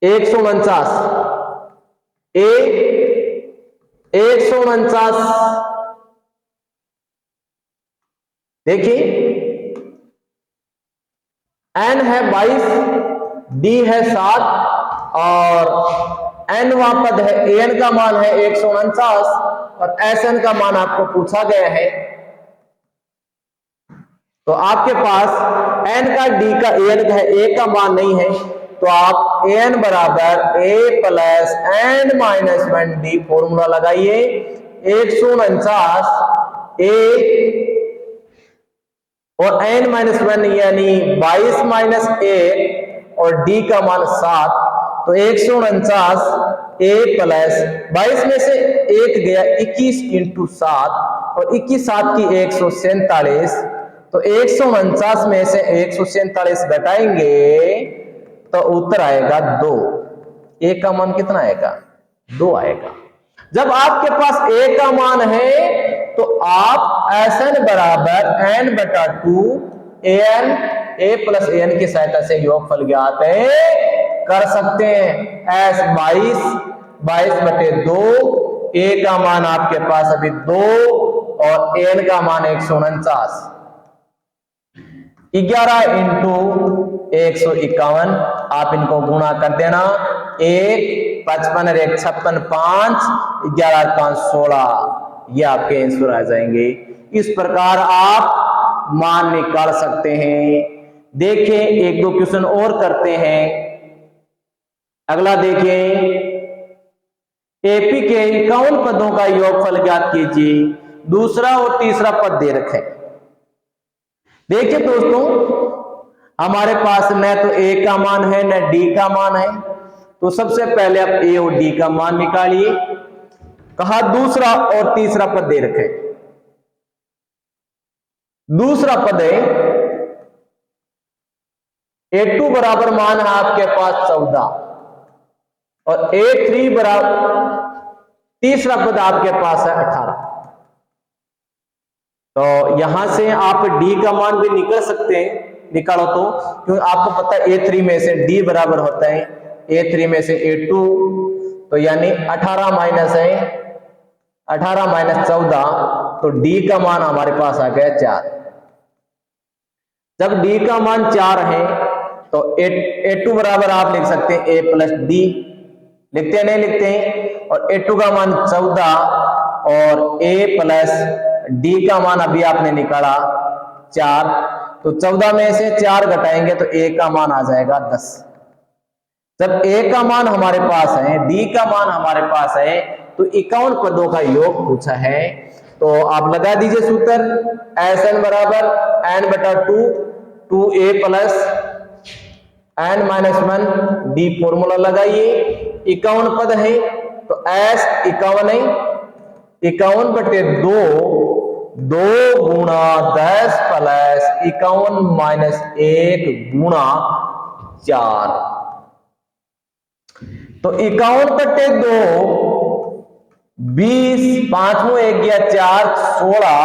149, a 149, देखिए एन है 22, डी है 7 और एन वहां पद है, एन का मान है 149 और एस एन का मान आपको पूछा गया है। तो आपके पास एन का, डी का, एन का है, ए का मान नहीं है, तो आप एन बराबर ए plus N minus 1 d formula लगाइए। 149 ए और एन माइनस 1 यानी 22 माइनस 1 और डी का मान 7, तो 149 ए प्लस 22 में से 1 गया 21 इंटू 7 और 21 7 की 147, तो 149 में से 147 घटाएंगे तो उत्तर आएगा 2। ए का मान कितना आएगा? 2 आएगा। जब आपके पास ए का मान है तो आप Sn बराबर n बटा 2 an a प्लस an की सहायता से योगफल ज्ञात कर सकते हैं। S 22 बटे 2, a का मान आपके पास अभी 2 और an का मान 149, 11 इंटू 151, आप इनको गुणा कर देना, 1 55 1 56 5 11 5 16, ये आपके आंसर आ जाएंगे। इस प्रकार आप मान निकाल सकते हैं। देखिए एक दो क्वेश्चन और करते हैं। अगला देखिए, एपी के 51 पदों का योगफल ज्ञात कीजिए। दूसरा और तीसरा पद दे रखे। देखिए दोस्तों, हमारे पास न तो ए का मान है न डी का मान है, तो सबसे पहले आप ए और डी का मान निकालिए। कहा दूसरा और तीसरा पद दे रखे। दूसरा पद है A2 बराबर मान है आपके पास 14 और A3 बराबर, तीसरा पद आपके पास है 18। तो यहां से आप डी का मान भी निकल सकते हैं, निकालो तो, क्योंकि आपको पता है A3 में से D बराबर होता है A3 में से A2, तो यानी 18 माइनस है 18 माइनस 14, तो D का मान हमारे पास आ गया 4। जब D का मान 4 है तो A2 बराबर आप लिख सकते हैं A प्लस D, लिखते हैं नहीं लिखते हैं, और A2 का मान 14 और A प्लस D का मान अभी आपने निकाला 4, तो 14 में से 4 घटाएंगे तो A का मान आ जाएगा 10। जब A का मान हमारे पास है, D का मान हमारे पास है, तो 51 पदों का योग पूछा है। तो आप लगा दीजिए सूत्र, Sn बराबर n बटा 2, 2a plus n minus 1 D, formula लगाइए। 51 पद है तो S 51 है, 51 बटे 2, 2 गुणा 10 प्लस 51 माइनस 1 गुणा 4, तो 51 बटे 2 20, 5 में 1 गया 4 16,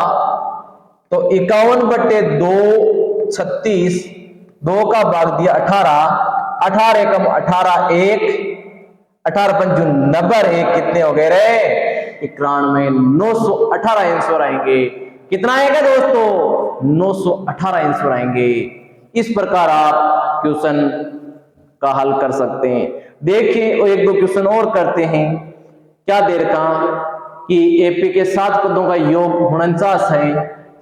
तो 51 बटे 2 36, 2 का भाग दिया 18, 18 एकम 18 1, 18 पंचू 90, 1 कितने हो गए रे 91, 918 आंसर आएंगे। कितना आएगा दोस्तों? 918 आंसर आएंगे। इस प्रकार आप क्वेश्चन का हल कर सकते हैं। देखिए और एक दो क्वेश्चन और करते हैं। क्या दे रखा कि एपी के 7 पदों का योग 49 है,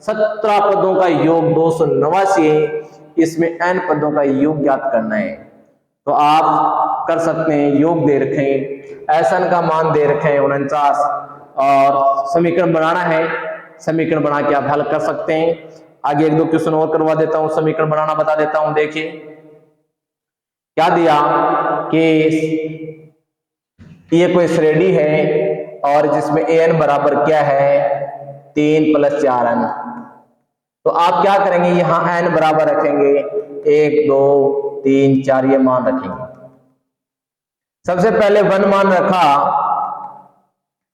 17 पदों का योग 289 है, इसमें n पदों का योग ज्ञात करना है। तो आप कर सकते हैं, योग दे रखे हैं, Sn का मान दे रखे हैं 49 और समीकरण बनाना है। समीकरण बना के आप हल कर सकते हैं। आगे एक दो क्वेश्चन और करवा देता हूं, समीकरण बनाना बता देता हूं। देखिए क्या दिया कि ये कोई श्रेणी है और जिसमें an बराबर क्या है 3 + 4n। तो आप क्या करेंगे, यहां n बराबर रखेंगे 1 2 3 4, ये मान रखेंगे। सबसे पहले 1 मान रखा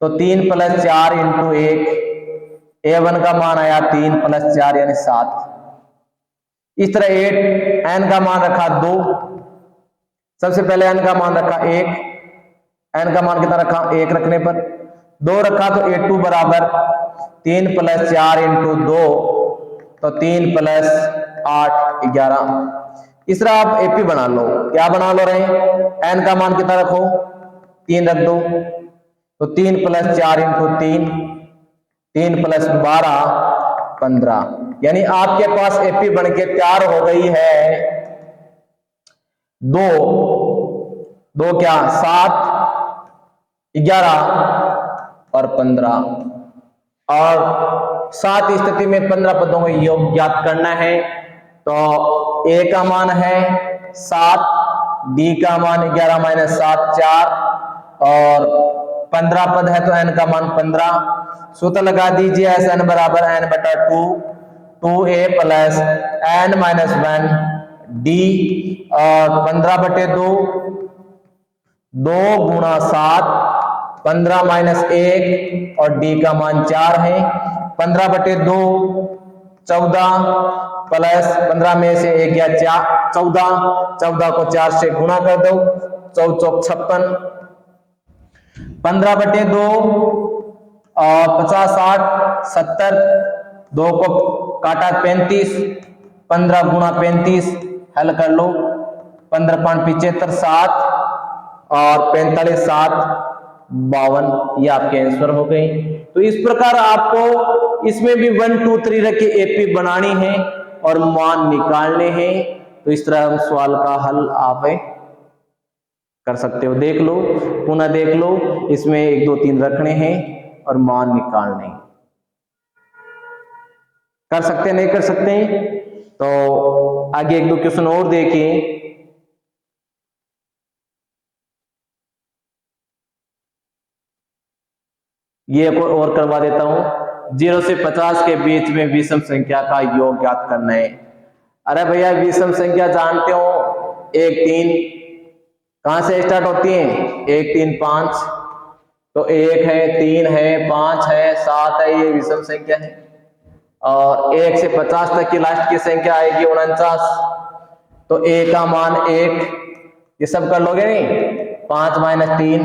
तो 3 + 4 × 1, a1 का मान आया 3 + 4 यानी 7। इस तरह 8 n का मान रखा 2, सबसे पहले n का मान रखा 1, n का मान कितना रखा 1 रखने पर 2 रखा, तो a2 बराबर 3 + 4 × 2, तो 3 + 8 11। इस तरह आप एपी बना लो। क्या बना लो रहे, n का मान कितना रखो 3 रख दो, तो 3 + 4 × 3, 3 + 12 15, यानी आपके पास एपी बनके तैयार हो गई है। 2 क्या 7 11 और 15, और 7 स्थिति में 15 पदों का योग ज्ञात करना है। तो a का मान है 7, d का मान 11 - 7 4, और 15 पद है तो n का मान 15। सूत्र लगा दीजिए, Sn बराबर n बटा 2, 2a plus n minus 1 d, और 15 बटे 2, 2 गुणा 7, 15 - 1, और d का मान 4 है, 15/2 14 प्लस 15 में से 1 गया 14, 14 को 4 से गुणा कर दो, 4 चौक 56, 15/2 और 50 60 70, 2 को काटा 35, 15 गुणा 35 हल कर लो, 15 5 75 7 और 45 7 52, ये आपके आंसर हो गए। तो इस प्रकार आपको इसमें भी 1 2 3 रख के एपी बनानी है और मान निकालने हैं। तो इस तरह हम सवाल का हल आप कर सकते हो। देख लो, पुनः देख लो, इसमें 1 2 3 रखने हैं और मान निकालने हैं। कर सकते नहीं कर सकते? तो आगे 1 2 क्वेश्चन और देखिए। ये और करवा देता हूं। 0 से 50 के बीच में विषम संख्या का योग ज्ञात करना है। अरे भैया विषम संख्या जानते हो, 1 3 कहां से स्टार्ट होती है? 1 3 5, तो 1 है 3 है 5 है 7 है, ये विषम संख्या है। और 1 से 50 तक की लास्ट की संख्या आएगी 49, तो a का मान 1, ये सब कर लोगे नहीं? 5 - 3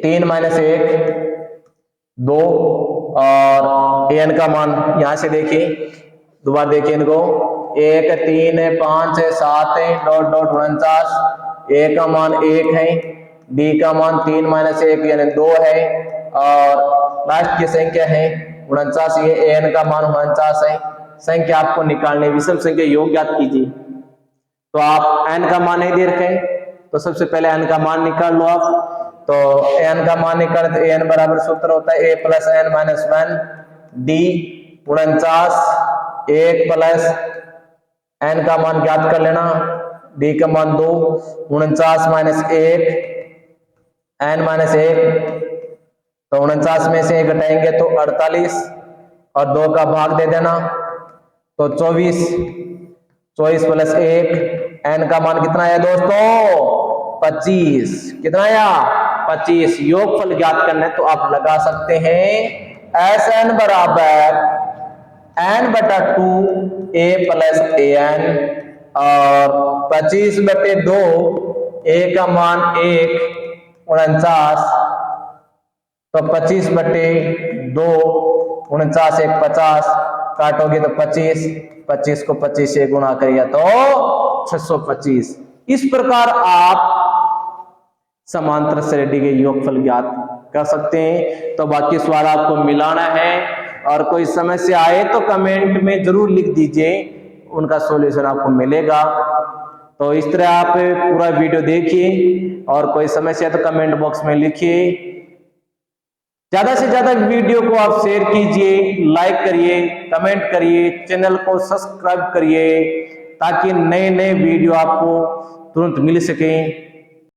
3 - 1 2, और n का मान यहां से देखिए, दोबारा देखिए इनको, 1 3 है 5 है 7 है डॉट डॉट 49, a का मान 1 है, d का मान 3 - 1 यानी 2 है, और लास्ट की संख्या है 49, ये n का मान 49 है। संख्या आपको निकालने, विषम संख्या योग ज्ञात कीजिए। तो आप n का मान नहीं दे रखे, तो सबसे पहले n का मान निकाल लो आप। तो n का मान निकाल तो n बराबर सूत्र होता है a + n - 1 d 49, 1 plus n का मान ज्ञात कर लेना, d का मान 2, 49 - 1 n - 1, तो 49 में से 1 घटाएंगे तो 48 और 2 का भाग दे देना, तो 24 + 1 n का मान कितना है दोस्तों? 25। कितना आया? 25। योगफल ज्ञात करना है तो आप लगा सकते हैं Sn बराबर n/2 a + an, और 25/2 a का मान 1 49, तो 25/2 49 1 50, काटोगे तो 25, 25 को 25 से गुणा करिए तो 625। इस प्रकार आप समांतर श्रेणी के योगफल ज्ञात कर सकते हैं। तो बाकी सवाल आपको मिलाना है, और कोई समस्या आए तो कमेंट में जरूर लिख दीजिए, उनका सॉल्यूशन आपको मिलेगा। तो इस तरह आप पूरा वीडियो देखिए, और कोई समस्या तो कमेंट बॉक्स में लिखिए। ज्यादा से ज्यादा वीडियो को आप शेयर कीजिए, लाइक करिए, कमेंट करिए, चैनल को सब्सक्राइब करिए, ताकि नए नए वीडियो आपको तुरंत मिल सके।